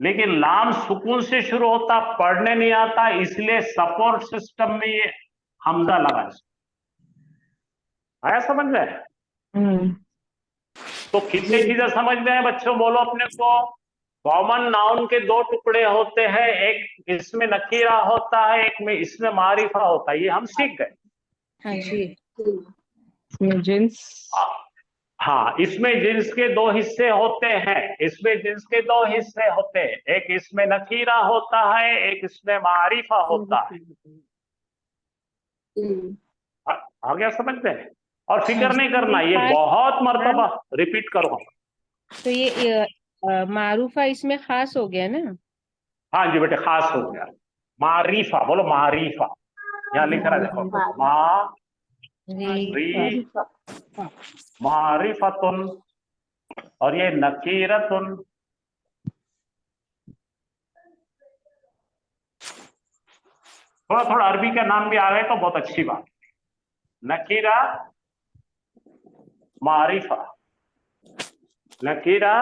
लेकिन लाम सुकून से शुरू होता, पढ़ने नहीं आता, इसलिए सपोर्ट सिस्टम में ये हमजा लगा है। आया समझ में? तो कितने चीजें समझ में है बच्चों? बोलो अपने को। कॉमन नाउन के दो टुकड़े होते हैं, एक इसमें नकीरा होता है, एक में इसमें मारिफा होता है। ये हम सीख गए। हाँ जी। जिन्स। हाँ, इसमें जिन्स के दो हिस्से होते हैं, इसमें जिन्स के दो हिस्से होते हैं, एक इसमें नकीरा होता है, एक इसमें मारिफा होता है। आ गया समझ में? और फिक्र नहीं करना, ये बहुत मर्तबा रिपीट करो। तो ये मारूफा इसमें खास हो गया ना? हाँ जी बेटे, खास हो गया। मारिफा बोलो, मारिफा। यहाँ लिख रहा है, देखो, मारिफतुन, और ये नकीरतुन। थोड़ा थोड़ा अरबी का नाम भी आ गए तो बहुत अच्छी बात। नकीरा, मारिफा, नकीरा,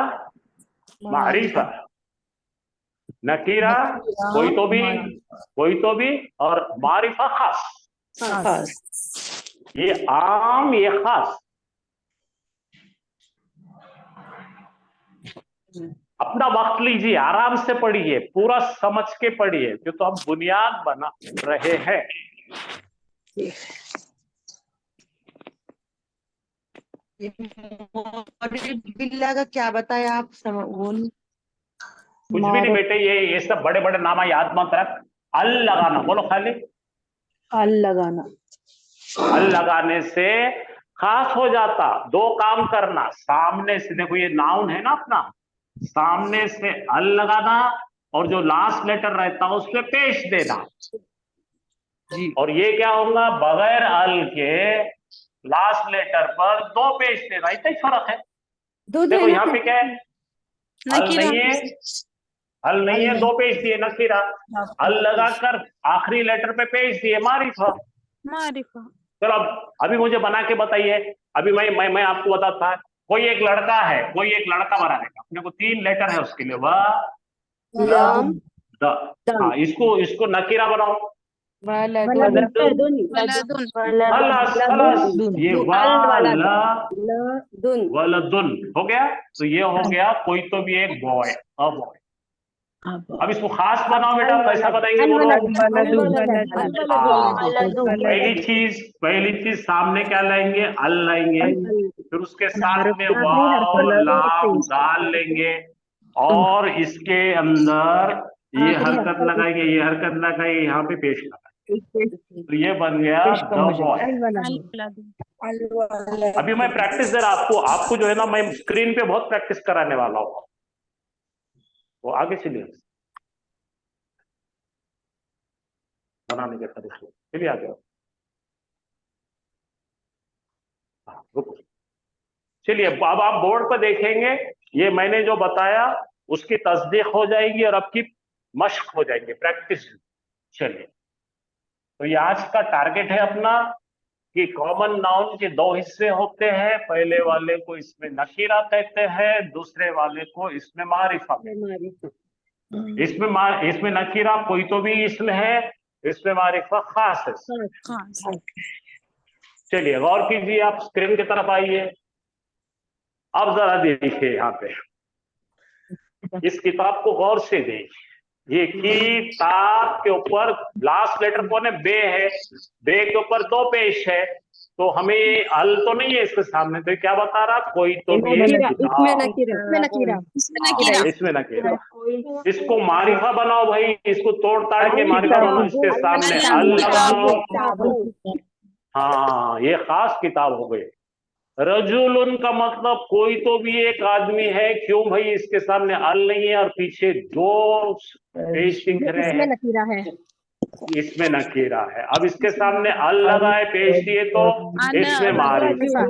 मारिफा, नकीरा कोई तो भी, और मारिफा खास। ये आम, ये खास। अपना वक्त लीजिए, आराम से पढ़िए, पूरा समझ के पढ़िए, जो तो हम बुनियाद बना रहे हैं। बिल्ला का क्या बताया आप? वो कुछ भी नहीं बेटे, ये सब बड़े बड़े नामा याद मत रख। अल लगाना, बोलो खाली अल लगाना। अल लगाने से खास हो जाता। दो काम करना, सामने से, देखो ये नाउन है ना अपना, सामने से अल लगाना, और जो लास्ट लेटर रहता है उस पे पेश देना जी। और ये क्या होगा? बगैर अल के लास्ट लेटर पर दो पेश देना, इतना ही फर्क है। देखो यहाँ पे क्या है? अल नहीं है, अल नहीं है, दो पेश दिए नकीरा। अल लगाकर आखिरी लेटर पे पेश दिए मारिफा। चलो अब अभी मुझे बना के बताइए। अभी मैं आपको बताता है, कोई एक लड़का है, कोई एक लड़का बना देगा, अपने को 3 लेटर है उसके लिए, वह द। हाँ, इसको नकीरा बनाओ। वलदुन वलदुन खलास खलास, ये वलदुन हो गया। तो ये हो गया कोई तो भी एक बॉय, अ बॉय। अब इसको खास बनाओ बेटा, कैसा बनाएंगे बोलो? पहली चीज सामने क्या लाएंगे? अल लाएंगे, फिर उसके साथ में वाव लाम दाल लेंगे, और इसके अंदर ये हरकत लगाएंगे, ये हरकत लगाएंगे, यहाँ पे पेश लगाएंगे, तो ये बन गया द बॉय। अभी मैं प्रैक्टिस दे रहा आपको जो है ना, मैं स्क्रीन पे बहुत प्रैक्टिस कराने वाला हूँ। वो आगे चलिए बनाने के तरीके, चलिए आगे। हाँ, रुको। चलिए अब आप बोर्ड पर देखेंगे, ये मैंने जो बताया उसकी तस्दीक हो जाएगी और आपकी मश्क हो जाएगी, प्रैक्टिस। चलिए, तो ये आज का टारगेट है अपना कि कॉमन नाउन के दो हिस्से होते हैं, पहले वाले को इसमें नकीरा कहते हैं, दूसरे वाले को इसमें मारिफा। इसमें नकीरा कोई तो भी इसमें है, इसमें मारिफा खास है। चलिए गौर कीजिए, आप स्क्रीन की तरफ आइए। अब जरा देखिए यहाँ पे, इस किताब को गौर से देखिए। ये किताब के ऊपर लास्ट लेटर कौन है? बे है। बे के ऊपर दो पेश है, तो हमें अल तो नहीं है इसके सामने, तो क्या बता रहा? कोई तो भी इसमें नकीरा। इसको मारिफा बनाओ भाई, इसको तोड़ ताड़ के मारिफा बनाओ, इसके सामने अल लगाओ। हाँ, ये खास किताब हो गई। रजुलुन का मतलब कोई तो भी एक आदमी है। क्यों भाई? इसके सामने अल नहीं है और पीछे दो पेश दिख रहे हैं, इसमें नकीरा है। अब इसके सामने अल लगा है, पेश दिए, तो इसमें मारिफा।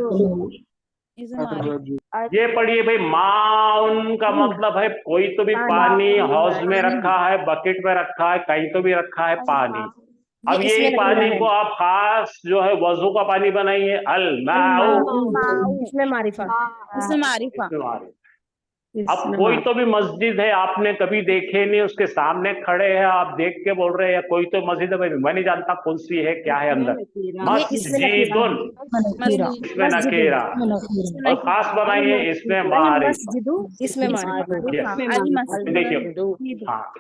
ये पढ़िए भाई, माउन का मतलब है कोई तो भी पानी, हौज में रखा है, बकेट में रखा है, कहीं तो भी रखा है पानी। अब यही पानी को आप खास जो है वजू का पानी बनाइए, अल माउ, इसमें मारिफा। अब कोई तो भी मस्जिद है, आपने कभी देखे नहीं, उसके सामने खड़े हैं, आप देख के बोल रहे हैं कोई तो मस्जिद है, मैं नहीं जानता कौन सी है, क्या है अंदर। मस्जिदुन, इसमें नकीरा, और खास बनाइए इसमें मारिफा, इसमें मारिफा। देखिए। हाँ,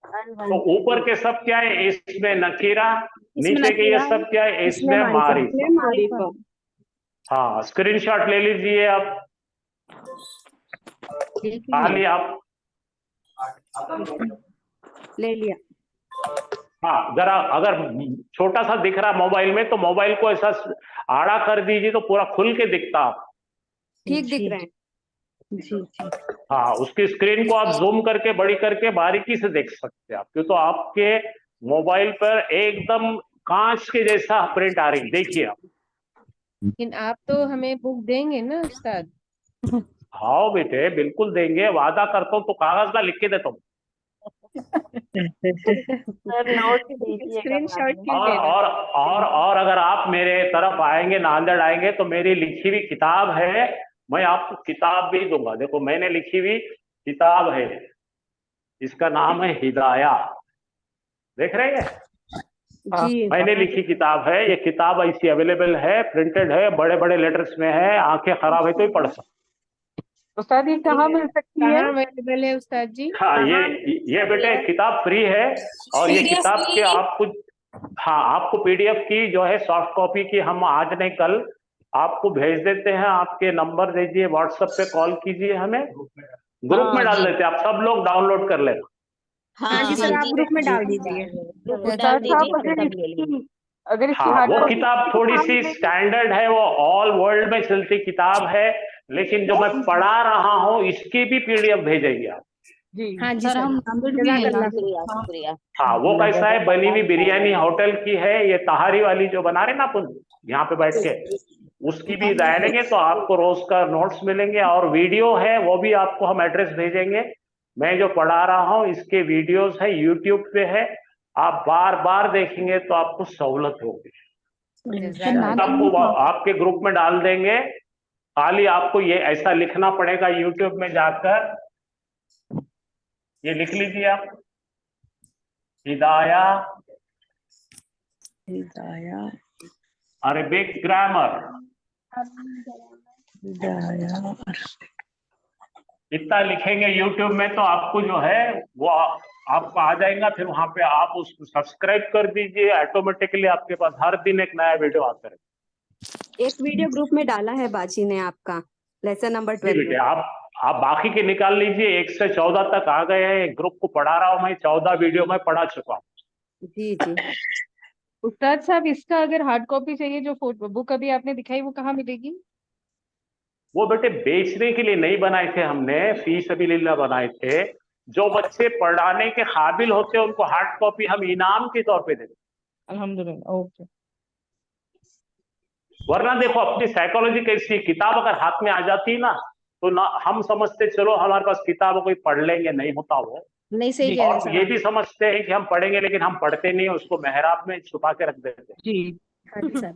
तो ऊपर के सब क्या है? इसमें नकीरा, नीचे के ये सब क्या है? इसमें मारिफा। हाँ, स्क्रीनशॉट ले लीजिए आप, खाली आप ले लिया। हाँ, जरा अगर छोटा सा दिख रहा मोबाइल में, तो मोबाइल को ऐसा आड़ा कर दीजिए तो पूरा खुल के दिखता आप। ठीक दिख रहा है जी। हाँ, उसकी स्क्रीन को आप जूम करके बड़ी करके बारीकी से देख सकते हैं आप, क्यों तो आपके मोबाइल पर एकदम कांच के जैसा प्रिंट आ रही, देखिए आप। लेकिन आप तो हमें बुक देंगे ना उस्ताद? हाँ बेटे, बिल्कुल देंगे, वादा करता हूँ, तो कागज ना लिख के देता हूँ। स्क्रीनशॉट और अगर आप मेरे तरफ आएंगे, नांदेड़ आएंगे, तो मेरी लिखी हुई किताब है, मैं आपको किताब भी दूंगा। देखो, मैंने लिखी हुई किताब है, इसका नाम है हिदाया, देख रहे हैं? जी। मैंने लिखी किताब है, ये किताब ऐसी अवेलेबल है, प्रिंटेड है, बड़े बड़े लेटर्स में है, आंखें खराब है तो ही पढ़ सकते। उस्ताद ये कहाँ मिल सकती है? कहाँ अवेलेबल है उस्ताद जी? हाँ, ये बेटे किताब फ्री है, और ये किताब के आपको, हाँ, आपको पीडीएफ की जो है सॉफ्ट कॉपी की हम आज नहीं कल आपको भेज देते हैं। आपके नंबर दीजिए, व्हाट्सएप पे कॉल कीजिए, हमें ग्रुप में डाल देते हैं, आप सब लोग डाउनलोड कर लेना। हाँ जी सर, आप ग्रुप में डाल दीजिए। अगर हाँ, वो किताब थोड़ी सी स्टैंडर्ड है, वो ऑल वर्ल्ड में चलती किताब है, लेकिन जो मैं पढ़ा रहा हूँ इसकी भी पीडीएफ भेजेंगे आप। हाँ जी सर, हम हाँ, वो कैसा है? बनी हुई बिरयानी होटल की है, ये तहारी वाली जो बना रहे ना अपन यहाँ पे बैठ के, उसकी भी डालेंगे तो आपको रोज का नोट्स मिलेंगे, और वीडियो है वो भी आपको हम एड्रेस भेजेंगे। मैं जो पढ़ा रहा हूँ इसके वीडियोस है, यूट्यूब पे है, आप बार बार देखेंगे तो आपको सहूलत होगी। आपको आपके ग्रुप में डाल देंगे, खाली आपको ये ऐसा लिखना पड़ेगा यूट्यूब में जाकर, ये लिख लीजिए आप, हिदाया हिदाया अरबिक ग्रामर, हिदाया इतना लिखेंगे यूट्यूब में तो आपको जो है वो आपको आ जाएगा। फिर वहां पे आप उसको सब्सक्राइब कर दीजिए, ऑटोमेटिकली आपके पास हर दिन एक नया वीडियो आता है। एक वीडियो ग्रुप में डाला है बाची ने आपका, लेसन नंबर जी 12 बेटे, में। आप बाकी के निकाल लीजिए। 1 से 14 तक आ गए हैं। ग्रुप को पढ़ा रहा हूँ मैं, 14 वीडियो में पढ़ा चुका हूँ। जी जी। उस्ताद साहब, इसका अगर हार्ड कॉपी चाहिए, जो फोटो बुक अभी आपने दिखाई, वो कहाँ मिलेगी? वो बेटे बेचने के लिए नहीं बनाए थे हमने, फी सबीलिल्लाह बनाए थे। जो बच्चे पढ़ाने के काबिल होते हैं उनको हार्ड कॉपी हम इनाम के तौर पे देते हैं। अल्हम्दुलिल्लाह, ओके। वरना देखो अपनी साइकोलॉजी कैसी है, किताब अगर हाथ में आ जाती ना तो ना हम समझते चलो हमारे पास किताब कोई पढ़ लेंगे, नहीं होता वो। नहीं, सही कह रहे हैं और ये सर। भी समझते हैं कि हम पढ़ेंगे, लेकिन हम पढ़ते नहीं, उसको मेहराब में छुपा के रख देते हैं। जी। हाँ जी सर।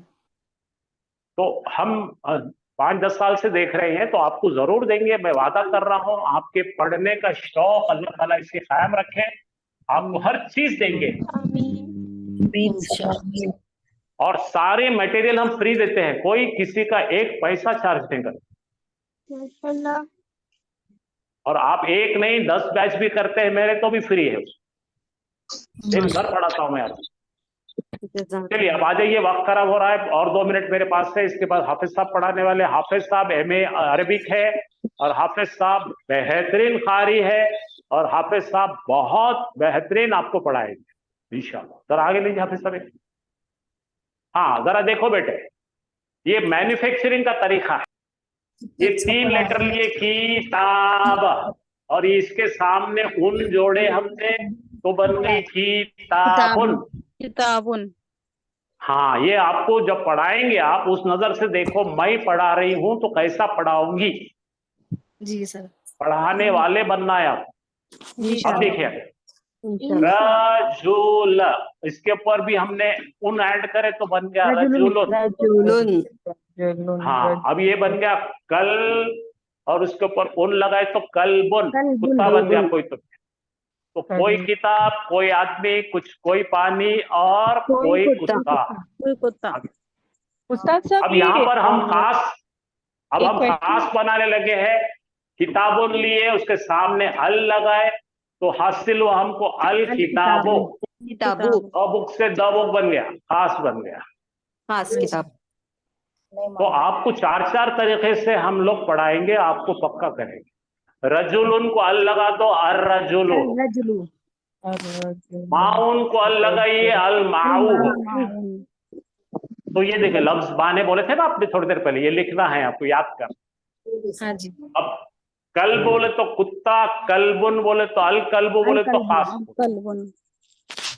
तो हम 5-10 साल से देख रहे हैं, तो आपको जरूर देंगे, मैं वादा कर रहा हूं। आपके पढ़ने का शौक अल्लाह ताला इसे कायम रखे, आपको हर चीज देंगे। और सारे मटेरियल हम फ्री देते हैं, कोई किसी का एक पैसा चार्ज नहीं करते। और आप एक नहीं 10 बैच भी करते हैं मेरे तो भी फ्री है। दिन भर पढ़ाता हूं मैं आपको। चलिए अब आ जाइए, वक्त खराब हो रहा है, और 2 मिनट मेरे पास है। इसके बाद हाफिज साहब पढ़ाने वाले। हाफिज साहब MA अरबिक है, और हाफिज साहब बेहतरीन कारी है, और हाफिज साहब बहुत बेहतरीन आपको पढ़ाएंगे इंशाल्लाह। जरा आगे लीजिए हाफिज साहब। हाँ जरा देखो बेटे, ये मैन्युफैक्चरिंग का तरीका है। ये 3 लेटर लिए किताब, और इसके सामने उन जोड़े हमने तो बन गई किताबुन। किताबुन। हाँ, ये आपको जब पढ़ाएंगे आप उस नजर से देखो, मैं पढ़ा रही हूं तो कैसा पढ़ाऊंगी। जी सर। पढ़ाने वाले बनना है आप। जी अब सर। देखिए रजूल, इसके ऊपर भी हमने उन ऐड करे तो बन गया रजूलुन। रजुलुन। हाँ, अब ये बन गया कल, और उसके ऊपर उन लगाए तो कलबुन, कुत्ता बन गया कोई। तो कोई किताब, कोई आदमी, कुछ कोई पानी, और कोई कुत्ता। कोई कुत्ता। उस्ताद साहब, अब यहाँ पर हम एक हम question- खास बनाने लगे हैं। किताबुन लिए, उसके सामने अल लगाए तो हासिल हुआ हमको अल किताबो। किताबु। बुक से द बुक बन गया, खास बन गया। खास किताब। तो आपको 4 तरीके से हम लोग पढ़ाएंगे, आपको पक्का करेंगे। रजुलुन को अल लगा दो, अर रजुलु। रजुलु। माउन को अल लगाइए, अल माऊ। तो ये देखिए लफ्ज बाने बोले थे ना आपने थोड़ी देर पहले, ये लिखना है आपको, याद कर। हाँ जी। अब कल बोले तो कुत्ता, कलबुन बोले तो अल कलबु बोले तो खास, कलबुन।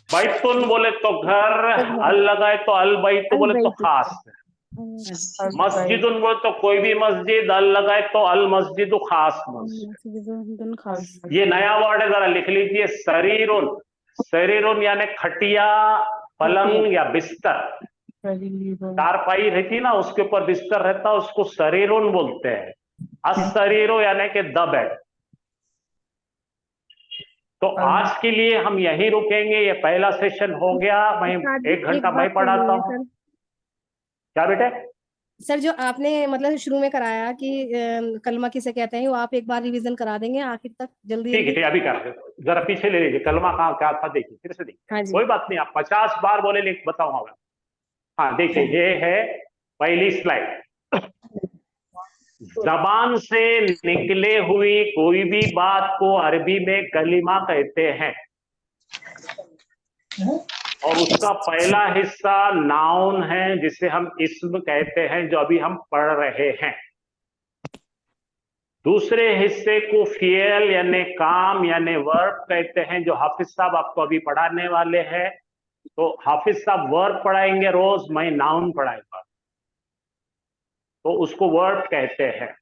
बैतुन बोले तो घर, अल लगाए तो अल बैतु बोले तो खास। मस्जिदुन बोले तो कोई भी मस्जिद, अल लगाए तो अल मस्जिद खास मस्जिद। खास। ये नया वर्ड है, जरा लिख लीजिए। शरीरुन, शरीरुन यानी खटिया, पलंग या बिस्तर। 4 पाई रहती ना, उसके ऊपर बिस्तर रहता, उसको शरीरुन बोलते हैं। अशरीरो यानी कि द बेड। तो आज के लिए हम यहीं रुकेंगे, ये पहला सेशन हो गया। मैं 1 घंटा मैं पढ़ाता हूँ। क्या बेटे? सर, जो आपने मतलब शुरू में कराया कि कलमा किसे कहते हैं, वो आप एक बार रिवीजन करा देंगे आखिर तक, जल्दी ठीक है, जल्दी। ठीक है, अभी कर दो। जरा पीछे ले लीजिए, कलमा कहाँ क्या था देखिए, फिर से देखिए। हाँ जी। कोई बात नहीं, आप 50 बार बोले, लिख बताऊंगा मैं। हाँ देखिए, ये है पहली स्लाइड। जबान से निकले हुई कोई भी बात को अरबी में कलिमा कहते हैं, और उसका पहला हिस्सा नाउन है, जिसे हम इस्म कहते हैं, जो अभी हम पढ़ रहे हैं। दूसरे हिस्से को फियल यानी काम यानी वर्ब कहते हैं, जो हाफिज साहब आपको अभी पढ़ाने वाले हैं। तो हाफिज साहब वर्ब पढ़ाएंगे रोज, मैं नाउन पढ़ाऊंगा, तो उसको वर्ब कहते हैं।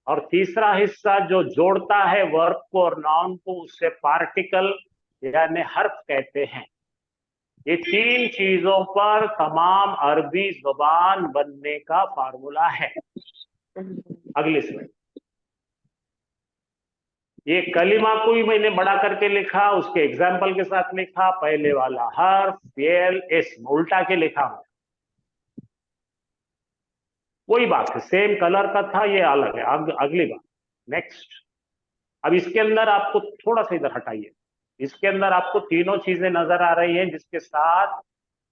और तीसरा हिस्सा जो जोड़ता है वर्ब को और नाउन को, उससे पार्टिकल यानी हर्फ कहते हैं। ये 3 चीजों पर तमाम अरबी जुबान बनने का फार्मूला है। अगली स्लाइड। ये कलिमा को ही मैंने बड़ा करके लिखा, उसके एग्जाम्पल के साथ लिखा, पहले वाला हर्फ फेल इस्म उल्टा के लिखा, वही बात है, सेम कलर का था, ये अलग है। अगली बात, नेक्स्ट। अब इसके अंदर आपको थोड़ा सा इधर हटाइए, इसके अंदर आपको तीनों चीजें नजर आ रही हैं जिसके साथ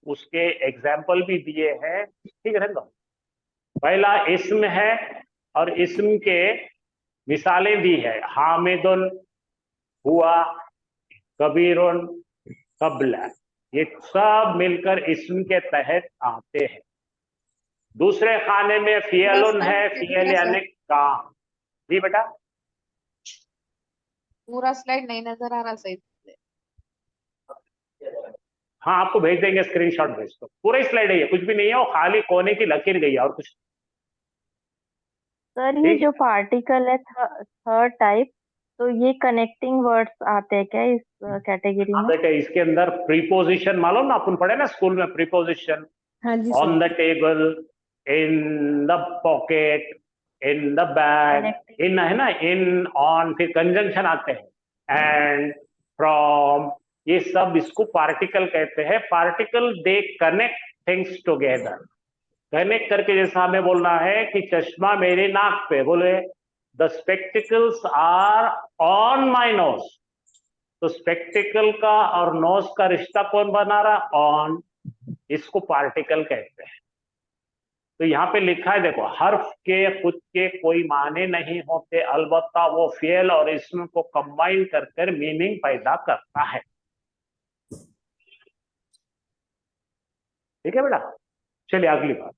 उसके एग्जाम्पल भी दिए हैं, ठीक है ना। पहला इस्म है और इस्म के मिसालें दी है, हामिदुन, हुआ, कबीरुन, कबला, ये सब मिलकर इस्म के तहत आते हैं। दूसरे खाने में फियलुन है, फियल यानी काम। जी बेटा, पूरा स्लाइड नहीं नजर आ रहा सही से। हाँ आपको भेज देंगे, स्क्रीनशॉट भेज दो, पूरा ही स्लाइड है, ये कुछ भी नहीं है, वो खाली कोने की लकीर गई है और कुछ। सर ये जो पार्टिकल है थर्ड टाइप, तो ये कनेक्टिंग वर्ड्स आते हैं क्या इस कैटेगरी में? बेटे इसके अंदर प्रीपोजिशन मालूम ना, अपन पढ़े ना स्कूल में, प्रीपोजिशन हाँ जी on the sir. Table, in the pocket, in the bag, in है ना, इन ऑन, फिर कंजंक्शन आते हैं, एंड, फ्रॉम, ये सब इसको पार्टिकल कहते हैं। Particle they connect things together, connect करके, जैसा हमें बोलना है कि चश्मा मेरे नाक पे, बोले the spectacles are on my nose, तो स्पेक्टिकल का और नोज का रिश्ता कौन बना रहा, ऑन, इसको पार्टिकल कहते हैं। तो यहाँ पे लिखा है देखो, हर्फ के खुद के कोई माने नहीं होते, अलबत्ता वो फेल और इस्म को कंबाइन कर मीनिंग पैदा करता है। ठीक है बेटा, चलिए अगली बात।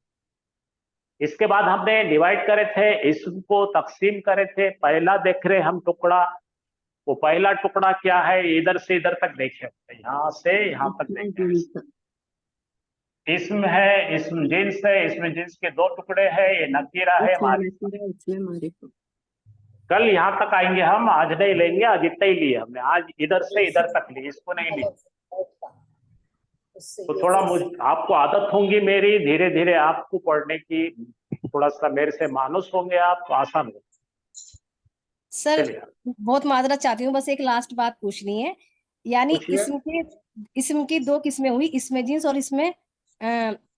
इसके बाद हमने डिवाइड करे थे, इस्म को तकसीम करे थे। पहला देख रहे हम टुकड़ा, वो पहला टुकड़ा क्या है, इधर से इधर तक देखे, यहाँ से यहाँ तक देखे। इस्म है, इस्म जिन्स है, इसमें जिन्स के दो टुकड़े हैं, ये नकीरा है, मारिफा। कल यहाँ तक आएंगे हम, आज नहीं लेंगे, आज इतना ही लिए हमने, आज इधर से इधर तक लिए, इसको नहीं लिए। तो थोड़ा आपको आदत होंगी मेरी, धीरे धीरे आपको पढ़ने की, थोड़ा सा मेरे से मानुस होंगे आप, तो आसान हो। सर बहुत माजरत चाहती हूँ, बस एक लास्ट बात पूछनी है, यानी इसम की दो किस्में हुई, इसमें जिन्स और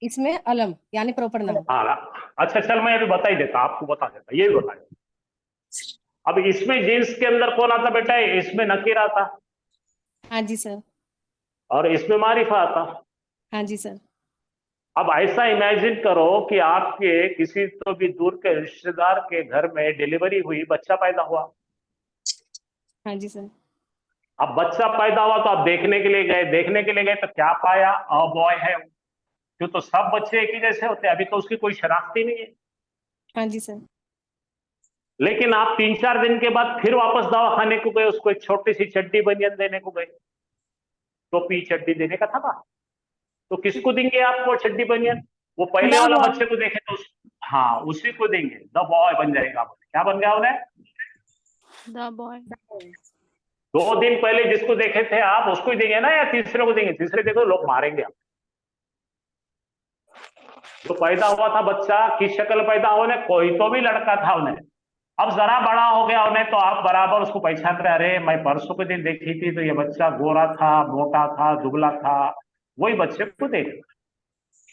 इसमें अलम यानी प्रॉपर नाउन। हाँ अच्छा, चल मैं अभी बता ही देता, आपको बता देता, ये भी बता देता। अब इसमें जिन्स के अंदर कौन आता बेटा, इसमें नकीर आता। हाँ जी सर। और इसमें मारिफा आता। हाँ जी सर। अब ऐसा इमेजिन करो कि आपके किसी तो भी दूर के रिश्तेदार के घर में डिलीवरी हुई, बच्चा पैदा हुआ। हाँ जी सर। अब बच्चा पैदा हुआ तो आप देखने के लिए गए, देखने के लिए गए तो क्या पाया, अ बॉय है, क्यों, तो सब बच्चे एक ही जैसे होते हैं, अभी तो उसकी कोई शनाख्ती नहीं है। हाँ जी सर। लेकिन आप 3-4 दिन के बाद फिर वापस दवा खाने को गए, उसको एक छोटी सी चड्डी बनियान देने को गए, टोपी चड्डी देने का था ना, तो किसको देंगे आपको चड्डी बनियान, वो पहले वाला बच्चे को देखे तो हाँ उसी को देंगे, द बॉय बन जाएगा। क्या बन गया उन्हें, द बॉय। 2 दिन पहले जिसको देखे थे आप उसको ही देंगे ना, या तीसरे को देंगे, तीसरे देखो लोग मारेंगे आप। जो पैदा हुआ था बच्चा, किस शक्ल पैदा हुआ, उन्हें कोई तो भी लड़का था उन्हें, अब जरा बड़ा हो गया उन्हें, तो आप बराबर उसको पहचान रहे, अरे मैं परसों के दिन देखी थी तो ये बच्चा गोरा था, मोटा था, दुबला था, वही बच्चे को देख।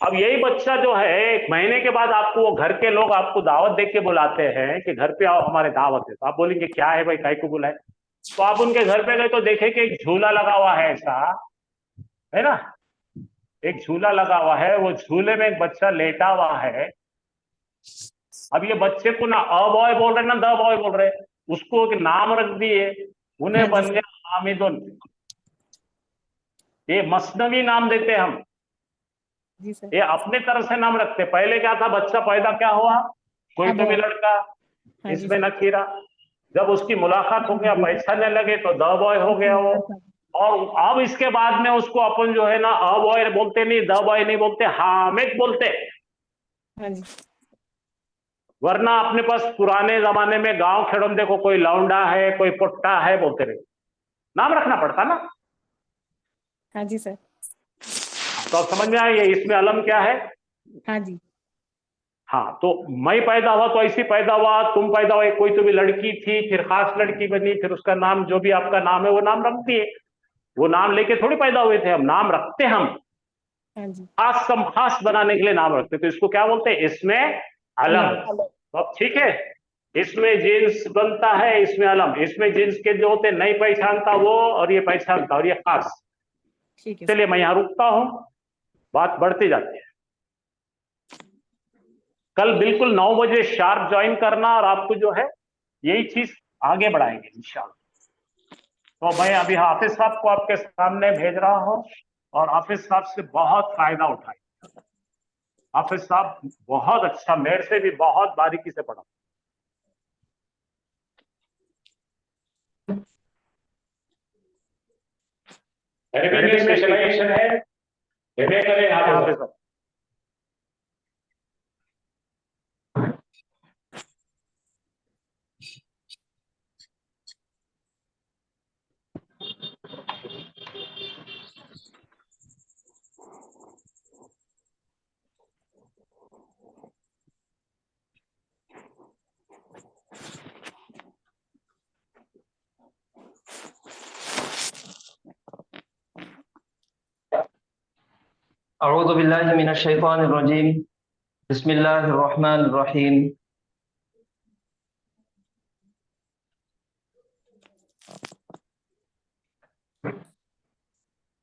अब यही बच्चा जो है 1 महीने के बाद आपको, वो घर के लोग आपको दावत देके बुलाते हैं कि घर पे आओ हमारे दावत है, तो आप बोलेंगे क्या है भाई, काय को बुलाए, तो आप उनके घर पे गए तो देखे कि एक झूला लगा हुआ है, ऐसा है ना, एक झूला लगा हुआ है, वो झूले में एक बच्चा लेटा हुआ है। अब ये बच्चे को ना अ बॉय बोल रहे ना द बॉय बोल रहे, उसको एक नाम रख दिए, उन्हें बन गया हामिदुन। ये मसनवी नाम देते हम, ये अपने तरफ से नाम रखते। पहले क्या था, बच्चा पैदा क्या हुआ, कोई तो भी लड़का, इसमें नकीरा, जब उसकी मुलाकात हो गया, पहचानने लगे तो द बॉय हो गया वो। और अब इसके बाद में उसको अपन जो है ना अ बॉय बोलते नहीं, द बॉय नहीं बोलते, हामिद बोलते। वरना अपने पास पुराने जमाने में गांव खेड़ों में देखो, कोई लौंडा है, कोई पुट्टा है, बोलते रहे, नाम रखना पड़ता ना। हाँ जी सर। तो अब समझ में आइए इसमें अलम क्या है। हाँ जी। हाँ, तो मैं पैदा हुआ तो ऐसी पैदा हुआ, तुम पैदा हुए, कोई तो भी लड़की थी, फिर खास लड़की बनी, फिर उसका नाम जो भी आपका नाम है वो नाम रख दिए। वो नाम लेके थोड़ी पैदा हुए थे हम, नाम रखते हम हाँ जी। खास सम खास बनाने के लिए नाम रखते, तो इसको क्या बोलते हैं, इसमें अलम। तो अब ठीक है, इसमें जिन्स बनता है, इसमें अलम, इसमें जिन्स के जो होते नहीं पहचानता वो, और ये पहचानता, और ये खास। ठीक है चलिए मैं यहाँ रुकता हूँ, बात बढ़ती जाती है। कल बिल्कुल 9 बजे शार्प ज्वाइन करना, और आपको जो है यही चीज आगे बढ़ाएंगे इंशाल्लाह। तो मैं अभी हाफिज साहब को आपके सामने भेज रहा हूं, और हाफिज साहब से बहुत फायदा उठाए। हाफिज साहब बहुत अच्छा, मेरे से भी बहुत बारीकी से पढ़ा। अरबी में स्पेशलाइजेशन है, एमए करें हाफिज साहब। अऊज़ु बिल्लाहि मिनश शैतानिर रजीम। बिस्मिल्लाहिर रहमानिर रहीम।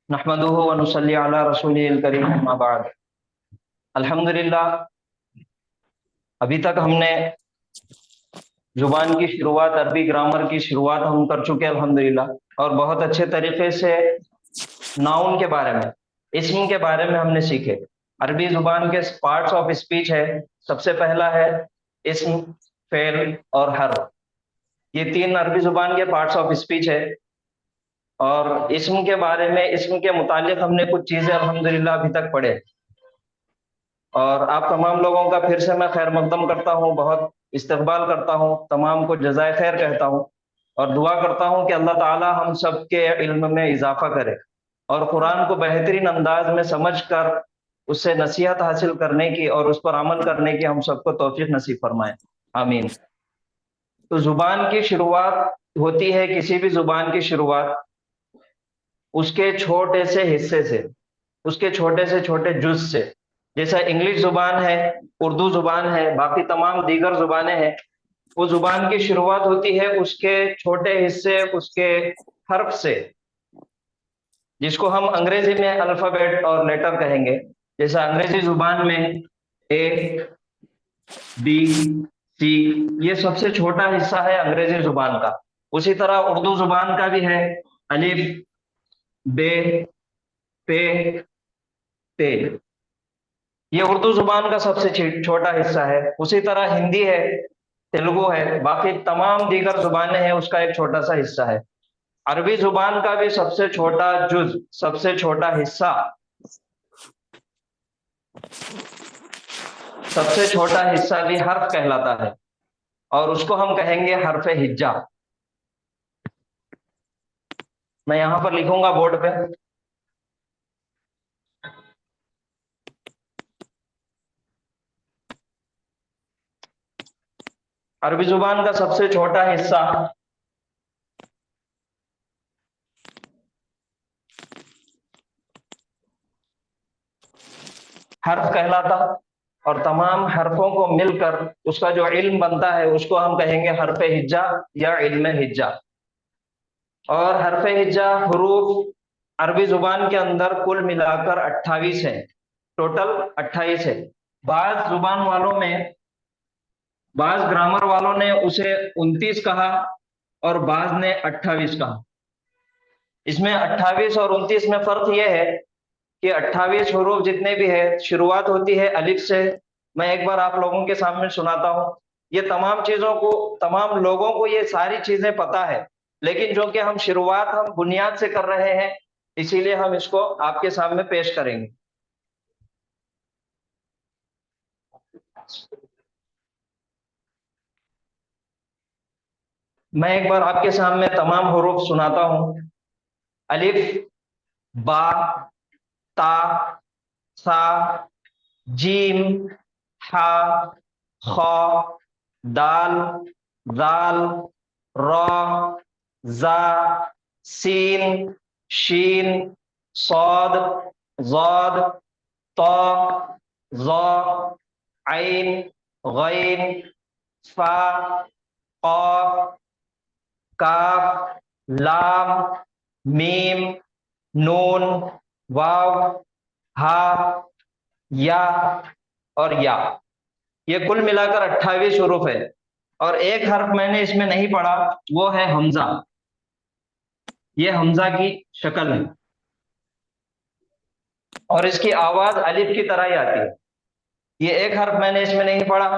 नहमदुहु व नुसल्ली अला रसूलिल करीम, अम्मा बाद। अल्हम्दुलिल्लाह, अभी तक हमने जुबान की शुरुआत, अरबी ग्रामर की शुरुआत हम कर चुके हैं अल्हम्दुलिल्लाह, और बहुत अच्छे तरीके से नाउन के बारे में, इस्म के बारे में हमने सीखे। अरबी जुबान के पार्ट्स ऑफ स्पीच है, सबसे पहला है इस्म, फेल और हर्फ। ये 3 अरबी जुबान के पार्ट्स ऑफ स्पीच है। और इस्म के बारे में, इस्म के मुतालिक हमने कुछ चीजें अल्हम्दुलिल्लाह अभी तक पढ़े। और आप तमाम लोगों का फिर से मैं खैर मकदम करता हूँ, बहुत इस्तकबाल करता हूँ, तमाम को जज़ाए खैर कहता हूँ, और दुआ करता हूँ कि अल्लाह ताला हम सब के इल्म में इजाफा करे, और कुरान को बेहतरीन अंदाज में समझ कर उससे नसीहत हासिल करने की और उस पर अमल करने की हम सबको तौफीक नसीब फरमाए, आमीन। तो जुबान की शुरुआत होती है, किसी भी जुबान की शुरुआत उसके छोटे से हिस्से से, उसके छोटे से छोटे जुज से। जैसा इंग्लिश जुबान है, उर्दू जुबान है, बाकी तमाम दीगर जुबानें हैं, वो जुबान की शुरुआत होती है उसके छोटे हिस्से, उसके हर्फ से, जिसको हम अंग्रेजी में अल्फाबेट और लेटर कहेंगे। जैसा अंग्रेजी जुबान में ए, बी, सी, ये सबसे छोटा हिस्सा है अंग्रेजी जुबान का। उसी तरह उर्दू जुबान का भी है, अलिफ, बे, पे, ते, ये उर्दू जुबान का सबसे छोटा हिस्सा है। उसी तरह हिंदी है, तेलुगु है, बाकी तमाम दीगर जुबानें हैं, उसका एक छोटा सा हिस्सा है। अरबी जुबान का भी सबसे छोटा जुज, सबसे छोटा हिस्सा, सबसे छोटा हिस्सा भी हर्फ कहलाता है, और उसको हम कहेंगे हर्फ हिज्जा। मैं यहां पर लिखूंगा बोर्ड पे। अरबी जुबान का सबसे छोटा हिस्सा हर्फ कहलाता, और तमाम हर्फों को मिलकर उसका जो इल्म बनता है उसको हम कहेंगे हर्फ हिज्जा या इल्म हिज्जा। और हर्फ हिज्जा हुरूफ अरबी जुबान के अंदर कुल मिलाकर 28 है, टोटल 28 है। बाज जुबान वालों में, बाज ग्रामर वालों ने उसे 29 कहा और बाज ने 28 कहा। इसमें 28 और 29 में फर्क यह है कि 28 हुरूफ जितने भी है, शुरुआत होती है अलिफ से। मैं एक बार आप लोगों के सामने सुनाता हूँ। ये तमाम चीजों को, तमाम लोगों को ये सारी चीजें पता है, लेकिन जो कि हम शुरुआत हम बुनियाद से कर रहे हैं, इसीलिए हम इसको आपके सामने पेश करेंगे। मैं एक बार आपके सामने तमाम हुरूफ सुनाता हूं। अलिफ, बा, ता, सा, जीम, हा, खा, दाल, दाल, रा, जा, सीन, शीन, सौद, ज़ाद, ता, ज़ा, आइन, गैन, फा, क़ाफ, काफ, लाम, मीम, नून, वाव, हा, या और या। ये कुल मिलाकर 28 हुरूफ है। और एक हर्फ मैंने इसमें नहीं पढ़ा, वो है हमजा। ये हमजा की शक्ल है और इसकी आवाज अलिफ की तरह ही आती है। ये एक हर्फ मैंने इसमें नहीं पढ़ा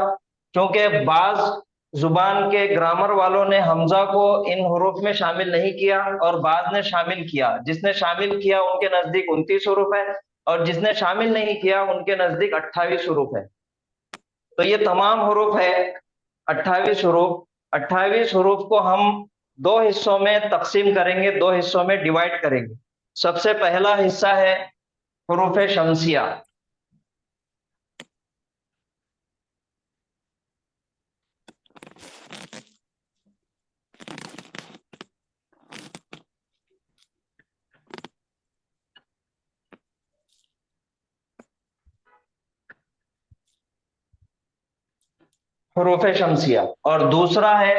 क्योंकि बाज जुबान के ग्रामर वालों ने हमजा को इन हुरूफ में शामिल नहीं किया और बाज ने शामिल किया। जिसने शामिल किया उनके नजदीक 29 हुरूफ है और जिसने शामिल नहीं किया उनके नजदीक 28 हुरूफ है। तो ये तमाम हुरूफ है 28 हुरूफ। 28 हुरूफ को हम दो हिस्सों में तकसीम करेंगे, दो हिस्सों में डिवाइड करेंगे। सबसे पहला हिस्सा है हुरूफ शमसिया। हुरूफ शमसिया और दूसरा है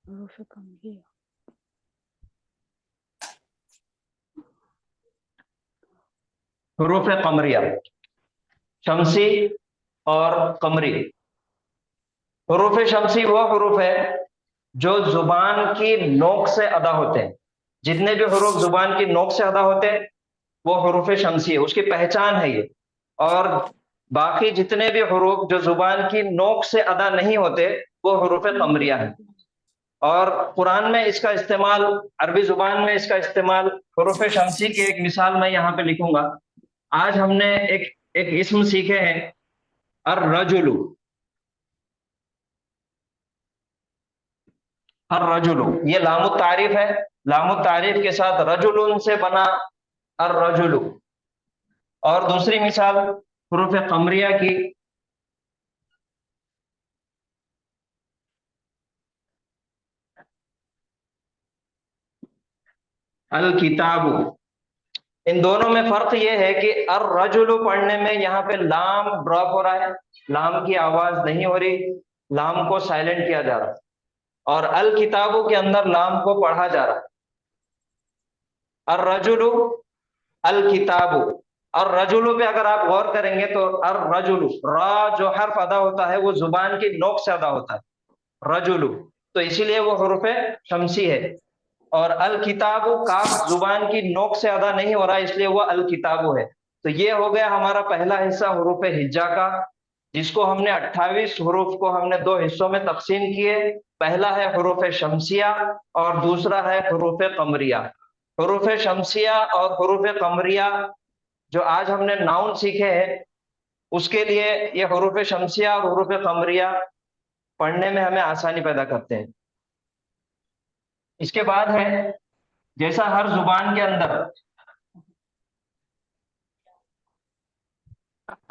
हुरूफ कमरिया। शमसी और कमरी। हुरूफ शमसी वो हुरूफ है जो जुबान की नोक से अदा होते हैं। जितने भी हुरूफ जुबान की नोक से अदा होते हैं वो हुरूफ शमसी है, उसकी पहचान है ये। और बाकी जितने भी हुरूफ जो जुबान की नोक से अदा नहीं होते वो हुरूफ कमरिया है। और कुरान में इसका इस्तेमाल, अरबी जुबान में इसका इस्तेमाल हुरूफ शमसी की एक मिसाल मैं यहाँ पे लिखूंगा। आज हमने एक इस्म सीखे हैं अर्रजुलु। अर्रजुलु ये लामु तारीफ है। लामु तारीफ के साथ रजुलुन से बना अर्रजुलु। और दूसरी मिसाल हुरूफ कमरिया की अल किताबु। इन दोनों में फर्क यह है कि अर्रजुलु पढ़ने में यहाँ पे लाम ड्रॉप हो रहा है, लाम की आवाज नहीं हो रही, लाम को साइलेंट किया जा रहा है। और अल किताबु के अंदर लाम को पढ़ा जा रहा है। अर्रजुलु अल किताबु। और रजुलु पे अगर आप गौर करेंगे तो अर्रजुलु रा जो हर्फ अदा होता है वो जुबान की नोक से अदा होता है, रजुलु, तो इसीलिए वो हुरूफ शमसी है। और अल किताबु काफ जुबान की नोक से अदा नहीं हो रहा इसलिए वो अल किताबु है। तो ये हो गया हमारा पहला हिस्सा हुरूफ हिज्जा का, जिसको हमने 28 हुरूफ को हमने दो हिस्सों में तकसीम किए। पहला है हुरूफ शमसिया और दूसरा है हुरूफ कमरिया। हुरूफ शमसिया और हुरूफ कमरिया जो आज हमने नाउन सीखे हैं उसके लिए ये हुरूफ शमसिया और हुरूफ कमरिया पढ़ने में हमें आसानी पैदा करते हैं। इसके बाद है जैसा हर जुबान के अंदर।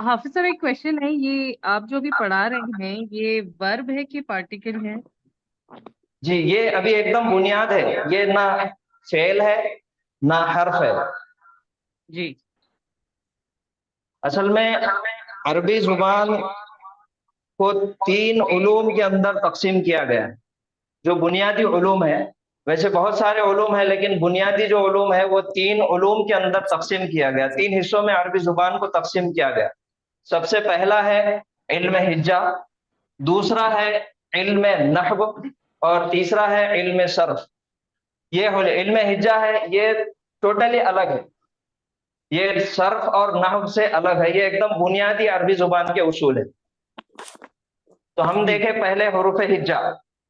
हाफिज सर एक क्वेश्चन है, ये आप जो भी पढ़ा रहे हैं ये वर्ब है कि पार्टिकल है? जी ये अभी एकदम बुनियाद है, ये ना फेल है ना हर्फ है जी। असल में अरबी जुबान को 3 उलूम के अंदर तकसीम किया गया है। जो बुनियादी उलूम है, वैसे बहुत सारे उलूम है लेकिन बुनियादी जो उलूम है वो 3 उलूम के अंदर तकसीम किया गया। 3 हिस्सों में अरबी जुबान को तकसीम किया गया। सबसे पहला है इल्म हिज्जा, दूसरा है इल्म नहव और तीसरा है इल्म सर्फ। ये इल्म हिज्जा है, ये टोटली अलग है, ये सर्फ और नहव से अलग है, ये एकदम बुनियादी अरबी जुबान के उसूल है। तो हम देखें पहले हुरूफ हिज्जा।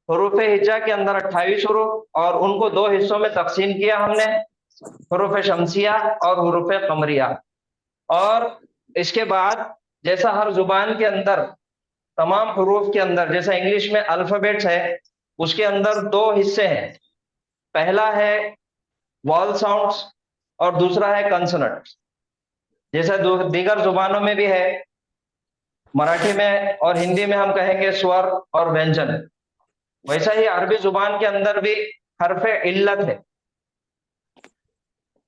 हुरूफ हिज्जा के अंदर 28 हुरूफ और उनको दो हिस्सों में तकसीम किया हमने, हुरूफ शमसिया और हुरूफ कमरिया। और इसके बाद जैसा हर जुबान के अंदर तमाम हुरूफ के अंदर जैसा इंग्लिश में अल्फाबेट्स है उसके अंदर दो हिस्से हैं। पहला है वॉल साउंड्स और दूसरा है कंसोनेंट्स। जैसा दीगर जुबानों में भी है, मराठी में और हिंदी में हम कहेंगे स्वर और व्यंजन, वैसा ही अरबी जुबान के अंदर भी हरफे इल्लत है।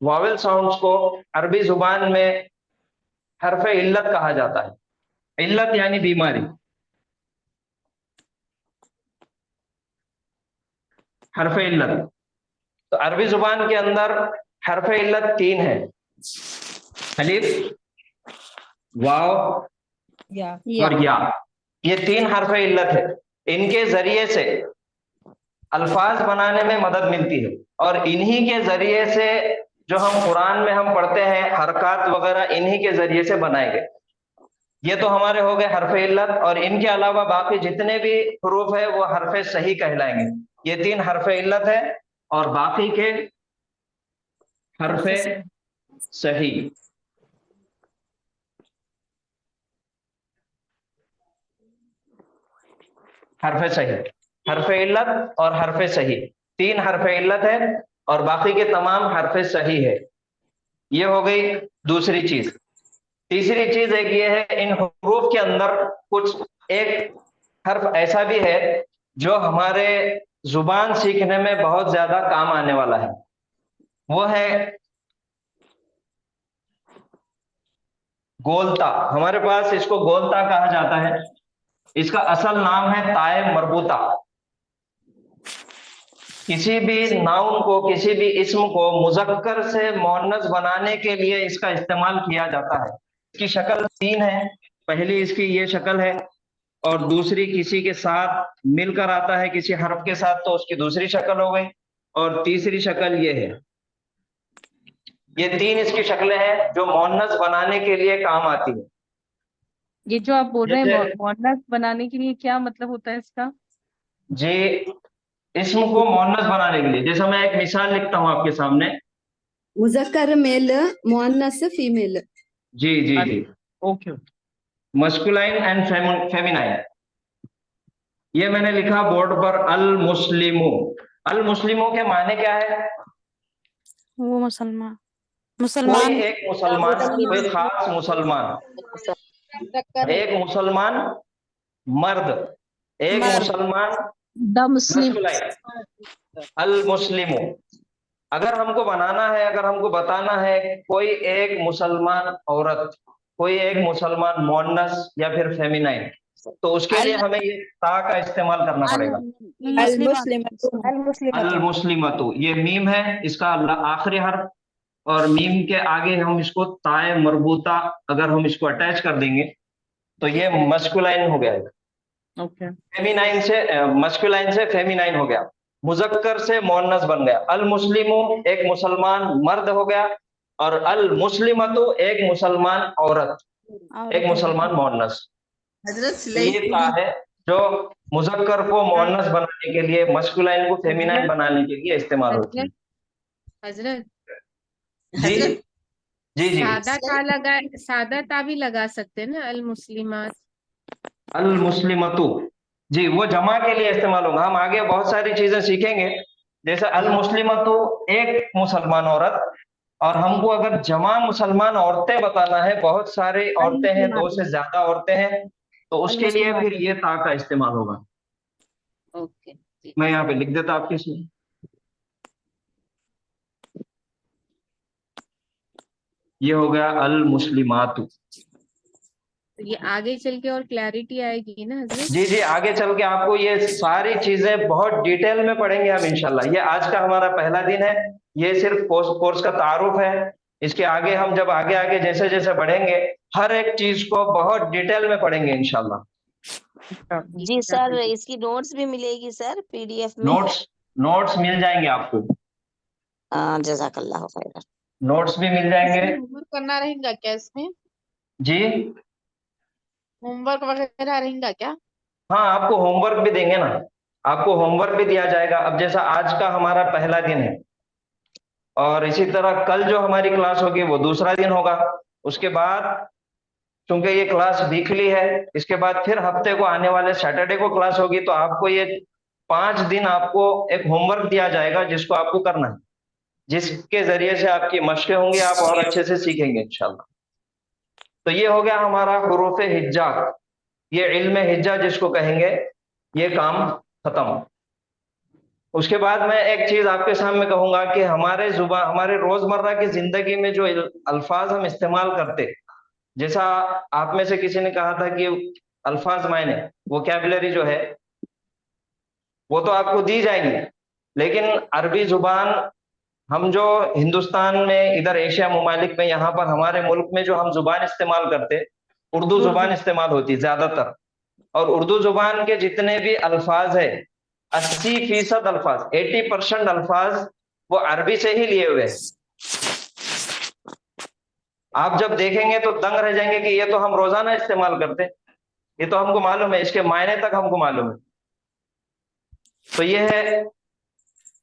वावेल साउंड्स को अरबी जुबान में हरफे इल्लत कहा जाता है। इल्लत यानी बीमारी, हरफे इल्लत। तो अरबी जुबान के अंदर हरफे इल्लत 3 है, अलिफ, वाव और या। ये 3 हरफे इल्लत है। इनके जरिए से अल्फाज बनाने में मदद मिलती है, और इन्हीं के जरिए से जो हम कुरान में हम पढ़ते हैं हरकत वगैरह, इन्हीं के जरिए से बनाए गए। ये तो हमारे हो गए हरफे इल्लत, और इनके अलावा बाकी जितने भी हरूफ है वो हरफे सही कहलाएंगे। ये 3 हरफे इल्लत है और बाकी के हरफे सही। हरफे सही, हरफे इल्लत और हरफे सही, 3 हरफे इल्लत है और बाकी के तमाम हरफे सही है। ये हो गई दूसरी चीज। तीसरी चीज एक ये है, इन हरूफ के अंदर कुछ एक हर्फ ऐसा भी है जो हमारे जुबान सीखने में बहुत ज्यादा काम आने वाला है। वो है गोलता। हमारे पास इसको गोलता कहा जाता है। इसका असल नाम है ताए मरबूता। किसी भी नाउन को, किसी भी इस्म को मुजक्कर से मुअन्नस बनाने के लिए इसका इस्तेमाल किया जाता है। इसकी शक्ल 3 है। पहली इसकी ये शक्ल है, और दूसरी किसी के साथ मिलकर आता है, किसी हर्फ के साथ, तो उसकी दूसरी शक्ल हो गई, और तीसरी शक्ल ये है। ये 3 इसकी शक्लें हैं जो मुअन्नस बनाने के लिए काम आती है। ये जो आप बोल रहे हैं जैसे- मुअन्नस बनाने के लिए क्या मतलब होता है इसका? जी, इस्म को मुअन्नस बनाने के लिए, जैसा मैं एक मिसाल लिखता हूं आपके सामने। मुजक्कर मेल, मुअन्नस फीमेल। जी जी जी, ओके। Masculine and feminine. ये मैंने लिखा बोर्ड पर, अल मुस्लिमो। अल मुस्लिमो के माने क्या है? वो मुसलमान, कोई मुसलमान। एक मुसलमान, कोई खास मुसलमान, एक मुसलमान मर्द, एक मर्द। मुसलमान द मुस्लिम। मस्कुलाइन, अल मुस्लिमो। अगर हमको बनाना है, अगर हमको बताना है कोई एक मुसलमान औरत, कोई एक मुसलमान मुअन्नस या फिर फेमिनाइन, तो उसके लिए हमें ये ता का इस्तेमाल करना पड़ेगा। अल मुस्लिमतु, ये मीम है, इसका आखिरी हर्फ, और मीम के आगे हम इसको ताए मरबूता अगर हम इसको अटैच कर देंगे तो ये मस्कुलाइन हो गया। ओके। फेमिनाइन से मस्कुलाइन से फेमिनाइन हो गया, मुजक्कर से मुअन्नस बन गया। अल मुस्लिमु एक मुसलमान मर्द हो गया, और अल मुस्लिमतु एक मुसलमान औरत, एक मुसलमान मुअन्नस। ये ता है जो मुजक्कर को मुअन्नस बनाने के लिए, मस्कुलाइन को फेमिनाइन बनाने के लिए इस्तेमाल होती है। हजरत, जी जी जी, सादा ता लगा, सादा ता भी लगा सकते हैं ना, अल मुस्लिमात। अल मुस्लिमतु, जी वो जमा के लिए इस्तेमाल होगा। हम आगे बहुत सारी चीजें सीखेंगे, जैसे अल मुस्लिमतु एक मुसलमान औरत, और हमको अगर जमा मुसलमान औरतें बताना है, बहुत सारी औरतें हैं, 2 से ज्यादा औरतें हैं, तो उसके लिए फिर ये ता का इस्तेमाल होगा। ओके। मैं यहाँ पे लिख देता आपके इसमें। ये हो गया अल मुस्लिमातु। तो ये आगे चल के और क्लैरिटी आएगी ना हजरत? जी जी, आगे चल के आपको ये सारी चीजें बहुत डिटेल में पढ़ेंगे हम इंशाल्लाह। ये आज का हमारा पहला दिन है, ये सिर्फ कोर्स का तारुफ है। इसके आगे हम जब आगे आगे जैसे जैसे बढ़ेंगे, हर एक चीज को बहुत डिटेल में पढ़ेंगे इंशाल्लाह। जी सर, इसकी नोट्स भी मिलेगी सर पीडीएफ में? नोट्स मिल जाएंगे आपको, जज़ाकल्लाह खैर। नोट्स भी मिल जाएंगे। होमवर्क करना रहेगा क्या इसमें? जी होमवर्क वगैरह रहेगा क्या? हाँ, आपको होमवर्क भी देंगे ना, आपको होमवर्क भी दिया जाएगा। अब जैसा आज का हमारा पहला दिन है, और इसी तरह कल जो हमारी क्लास होगी वो दूसरा दिन होगा। उसके बाद क्योंकि ये क्लास वीकली है, इसके बाद फिर हफ्ते को आने वाले सैटरडे को क्लास होगी, तो आपको ये 5 दिन आपको एक होमवर्क दिया जाएगा जिसको आपको करना है, जिसके जरिए से आपकी मशकें होंगी, आप और अच्छे से सीखेंगे इंशाल्लाह। तो ये हो गया हमारा हुरूफ हिज्जा, ये इल्म हिज्जा जिसको कहेंगे, ये काम खत्म। उसके बाद मैं एक चीज आपके सामने कहूंगा कि हमारे रोजमर्रा की जिंदगी में जो अल्फाज हम इस्तेमाल करते, जैसा आप में से किसी ने कहा था कि अल्फाज मायने, वोकैबुलरी जो है वो तो आपको दी जाएंगी, लेकिन अरबी जुबान हम जो हिंदुस्तान में, इधर एशिया मुमालिक में, यहाँ पर हमारे मुल्क में जो हम जुबान इस्तेमाल करते, उर्दू जुबान इस्तेमाल होती ज्यादातर। और उर्दू जुबान के जितने भी अल्फाज है, 80% अल्फाज, 80% अल्फाज वो अरबी से ही लिए हुए हैं। आप जब देखेंगे तो दंग रह जाएंगे कि ये तो हम रोजाना इस्तेमाल करते, ये तो हमको मालूम है, इसके मायने तक हमको मालूम है। तो ये है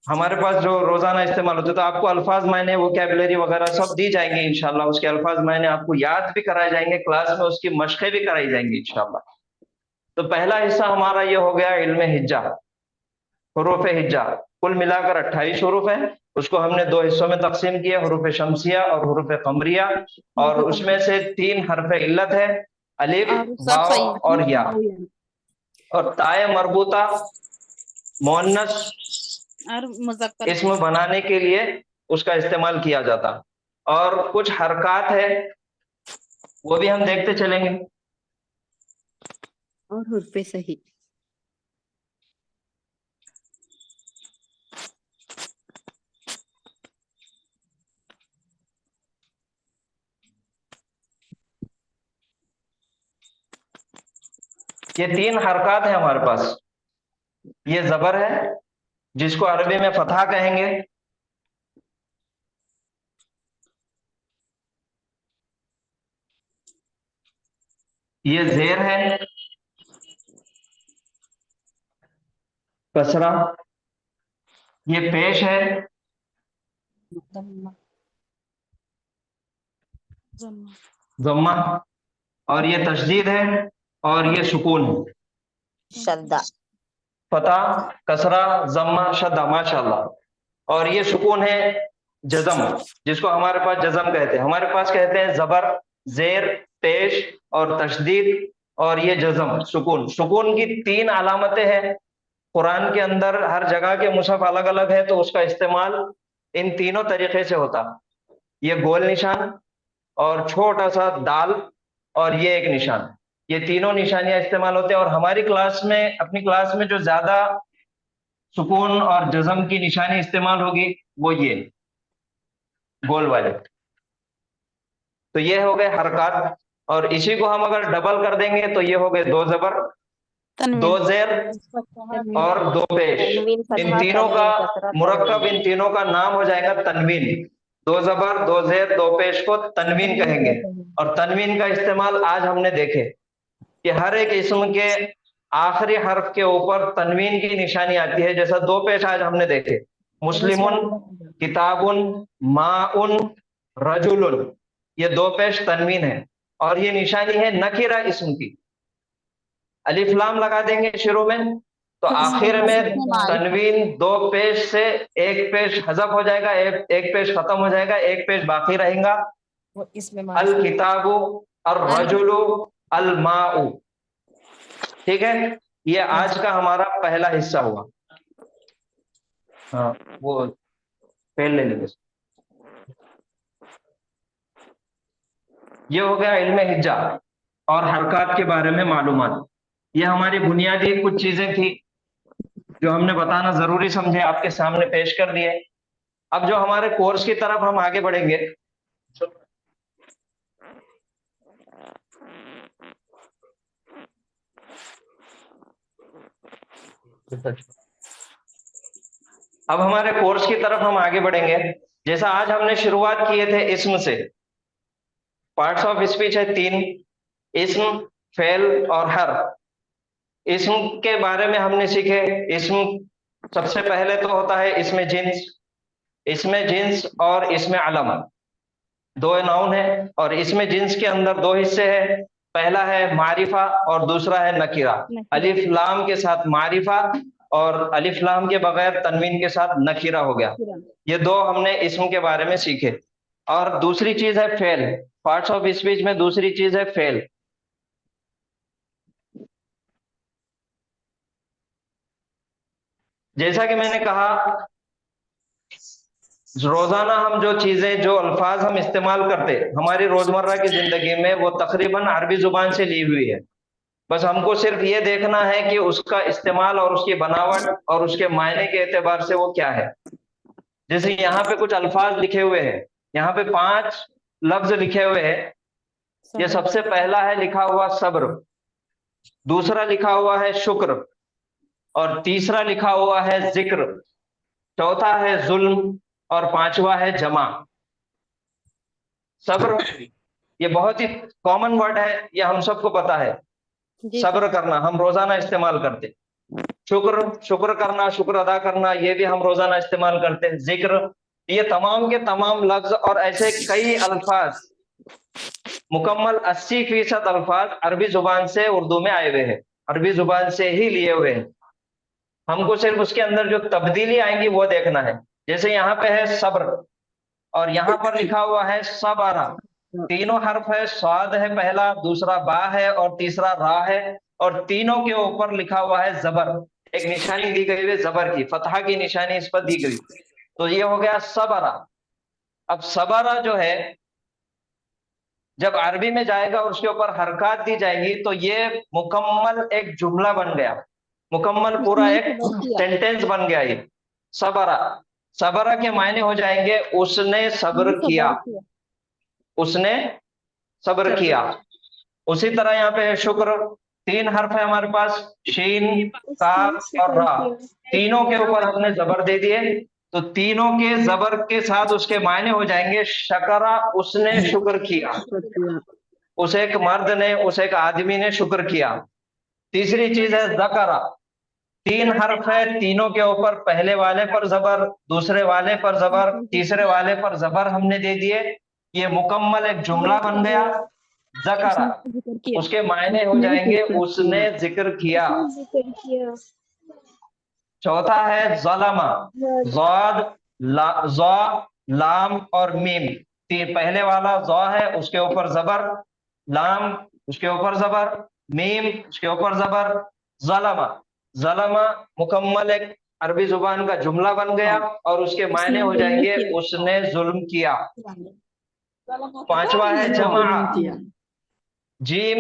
हमारे पास जो रोजाना इस्तेमाल होते, तो आपको अल्फाज मायने, वोकैबुलरी वगैरह सब दी जाएंगे इंशाल्लाह। उसके अल्फाज मायने आपको याद भी कराए जाएंगे, क्लास में उसकी मशक़ें भी कराई जाएंगी इंशाल्लाह। तो पहला हिस्सा हमारा ये हो गया इल्म हिज्जा, हुरूफ हिज्जा। कुल मिलाकर 28 हुरूफ है, उसको हमने 2 हिस्सों में तकसीम किया, हुरूफ शमसिया और हुरूफ कमरिया। और उसमें से 3 हर्फ इल्लत है, अलिफ, वाव और या। और ताए मरबूता मुअन्नस और मुज़क्कर इसम बनाने के लिए उसका इस्तेमाल किया जाता। और कुछ हरकत है वो भी हम देखते चलेंगे। और हुर्फे सही। ये 3 हरकत है हमारे पास। ये जबर है जिसको अरबी में फतहा कहेंगे, ये जेर है, कसरा, ये पेश है, जम्मा, और ये तशदीद है, और ये सुकून है, शद्दा। फतह, कसरा, जम्मा, शद्दा, माशाल्लाह। और ये सुकून है जज़म, जिसको हमारे पास जज़म कहते हैं। हमारे पास कहते हैं जबर, जेर, पेश और तशदीद, और ये जज़म, सुकून। सुकून की 3 अलामतें हैं कुरान के अंदर, हर जगह के मुसहफ अलग अलग है, तो उसका इस्तेमाल इन तीनों तरीके से होता। ये गोल निशान और छोटा सा दाल और ये एक निशान, ये तीनों निशानियां इस्तेमाल होते हैं। और हमारी क्लास में, अपनी क्लास में जो ज्यादा सुकून और जज़म की निशानी इस्तेमाल होगी वो ये गोल वाले। तो ये हो गए हरकत, और इसी को हम अगर डबल कर देंगे तो ये हो गए 2 जबर, 2 जेर और 2 पेश। इन तीनों का मुरक्कब, इन तीनों का नाम हो जाएगा तनवीन। 2 जबर, 2 जेर, 2 पेश को तनवीन कहेंगे। और तनवीन का इस्तेमाल आज हमने देखे कि हर एक इस्म के आखिरी हर्फ के ऊपर तनवीन की निशानी आती है। जैसा 2 पेश आज हमने देखे, मुस्लिमुन, किताबुन, माउन, रजुलुन, ये 2 पेश तनवीन है। और ये निशानी है नकीरा इस्म की। अलिफ लाम लगा देंगे शुरू में, तो आखिर में तनवीन 2 पेश से 1 पेश हज़फ हो जाएगा, एक पेश खत्म हो जाएगा, 1 पेश बाकी रहेगा। अल किताबु, अल रजुलु, अल माउ। ठीक है, ये आज का हमारा पहला हिस्सा हुआ। हाँ, वो पेन ले लेंगे। ये हो गया इल्म हिज्जा और हरकत के बारे में मालूमात। ये हमारी बुनियादी कुछ चीजें थी जो हमने बताना जरूरी समझे, आपके सामने पेश कर दिए। अब जो हमारे कोर्स की तरफ हम आगे बढ़ेंगे, अब हमारे कोर्स की तरफ हम आगे बढ़ेंगे। जैसा आज हमने शुरुआत किए थे इस्म से, पार्ट्स ऑफ स्पीच है 3, इस्म, फेल और हर्फ। इस्म के बारे में हमने सीखे। इस्म सबसे पहले तो होता है इसमें जिन्स और इसमें अलम, 2 नाउन है। और इसमें जिन्स के अंदर 2 हिस्से हैं, पहला है मारिफा और दूसरा है नकीरा। अलिफ लाम के साथ मारिफा और अलिफ लाम के बगैर तनवीन के साथ नकीरा हो गया। ये 2 हमने इस्म के बारे में सीखे। और दूसरी चीज है फेल। पार्ट्स ऑफ स्पीच में दूसरी चीज है फेल। जैसा कि मैंने कहा, रोजाना हम जो चीजें, जो अल्फाज हम इस्तेमाल करते हमारी रोजमर्रा की जिंदगी में, वो तकरीबन अरबी जुबान से ली हुई है। बस हमको सिर्फ ये देखना है कि उसका इस्तेमाल और उसकी बनावट और उसके मायने के एतबार से वो क्या है। जैसे यहाँ पे कुछ अल्फाज लिखे हुए हैं, यहाँ पे 5 लफ्ज लिखे हुए हैं। ये सबसे पहला है लिखा हुआ सब्र, दूसरा लिखा हुआ है शुक्र, और तीसरा लिखा हुआ है जिक्र, चौथा है जुल्म, और पांचवा है जमा। सब्र ये बहुत ही कॉमन वर्ड है, ये हम सबको पता है। सब्र करना हम रोजाना इस्तेमाल करते। शुक्र करना, शुक्र अदा करना, ये भी हम रोजाना इस्तेमाल करते हैं। जिक्र, ये तमाम के तमाम लफ्ज और ऐसे कई अल्फाज, मुकम्मल 80% अल्फाज अरबी जुबान से उर्दू में आए हुए हैं, अरबी जुबान से ही लिए हुए हैं। हमको सिर्फ उसके अंदर जो तब्दीली आएंगी वो देखना है। जैसे यहाँ पे है सब्र और यहाँ पर लिखा हुआ है सबारा। तीनों हर्फ है, स्वाद है पहला, दूसरा बा है और तीसरा रा है, और तीनों के ऊपर लिखा हुआ है जबर। एक निशानी दी गई है जबर की, फतहा की निशानी इस पर दी गई, तो ये हो गया सबरा। अब सबरा जो है जब अरबी में जाएगा और उसके ऊपर हरकत दी जाएगी तो ये मुकम्मल एक जुमला बन गया, मुकम्मल पूरा एक सेंटेंस बन गया। ये सबरा, सबरा के मायने हो जाएंगे उसने सब्र किया, उसने सब्र किया। उसी तरह यहाँ पे है शुक्र, 3 हर्फ है हमारे पास, शीन, काफ और रा। तीनों के ऊपर हमने जबर दे दिए, तो तीनों के जबर के साथ उसके मायने हो जाएंगे शकरा, उसने शुक्र किया। उस एक मर्द ने, उस एक आदमी ने शुक्र किया। तीसरी चीज है जकरा, 3 हर्फ है, तीनों के ऊपर पहले वाले पर जबर, दूसरे वाले पर जबर, तीसरे वाले पर जबर हमने दे दिए। ये मुकम्मल एक जुमला बन गया जकरा। उसके मायने हो जाएंगे उसने जिक्र किया। चौथा है ज़लमा, ज़ाद, ज़ा, लाम और मीम। पहले वाला ज़ा है, उसके ऊपर जबर, लाम उसके ऊपर जबर, मीम उसके ऊपर जबर, ज़लमा। ज़लमा मुकम्मल एक अरबी जुबान का जुमला बन गया और उसके मायने हो जाएंगे उसने जुल्म किया। पांचवा है जमा, जीम,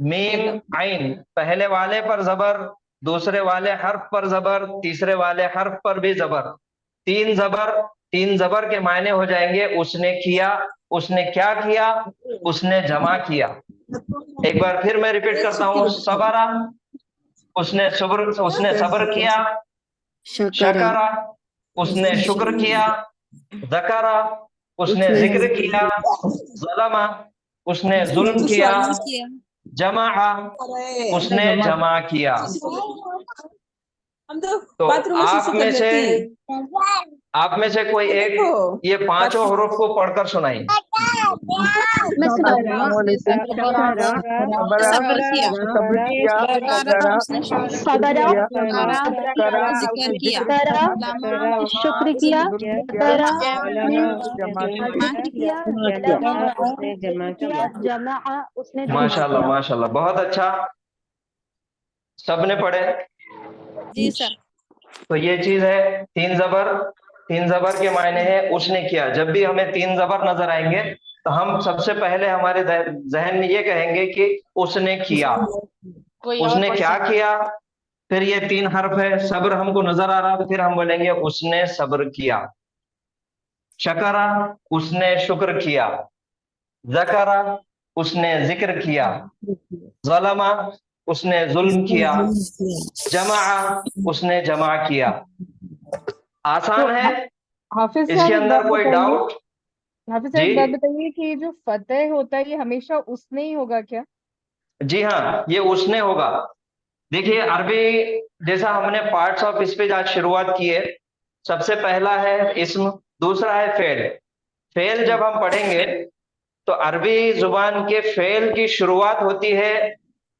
मीम, आइन। पहले वाले पर जबर, दूसरे वाले हर्फ पर जबर, तीसरे वाले हर्फ पर भी जबर। 3 जबर, 3 जबर के मायने हो जाएंगे उसने किया, उसने क्या किया, उसने जमा किया। एक बार फिर मैं रिपीट करता हूँ, सबरा उसने सब्र किया, शकरा उसने शुक्र किया, ज़करा उसने जिक्र किया, ज़लमा उसने जुल्म किया, जमा उसने जमा किया। तो आप में से कोई एक ये 5 हरूफ को पढ़कर सुनाइए। शुक्र किया, माशाल्लाह माशाल्लाह, बहुत अच्छा, सबने पढ़े। जी सर। तो ये चीज है 3 जबर। 3 जबर के मायने है उसने किया। जब भी हमें 3 जबर नजर आएंगे तो हम सबसे पहले हमारे जहन में ये कहेंगे कि उसने किया, उसने क्या किया। फिर ये 3 हर्फ है, सब्र हमको नजर आ रहा, तो फिर हम बोलेंगे उसने सब्र किया। शकरा उसने शुक्र किया, ज़करा उसने जिक्र किया, ज़लमा उसने जुल्म किया, जमा उसने जमा किया। आसान है, हाफिज साहब इसके एक अंदर बात कोई बताइए, डाउट? हाफिज साहब एक बात जी बताइए कि जो फतेह होता है ये हमेशा उसने ही होगा क्या? जी हाँ, ये उसने होगा। देखिए अरबी जैसा हमने पार्ट्स ऑफ स्पीच आज शुरुआत की है, सबसे पहला है इस्म, दूसरा है फेल। फेल जब हम पढ़ेंगे तो अरबी जुबान के फेल की शुरुआत होती है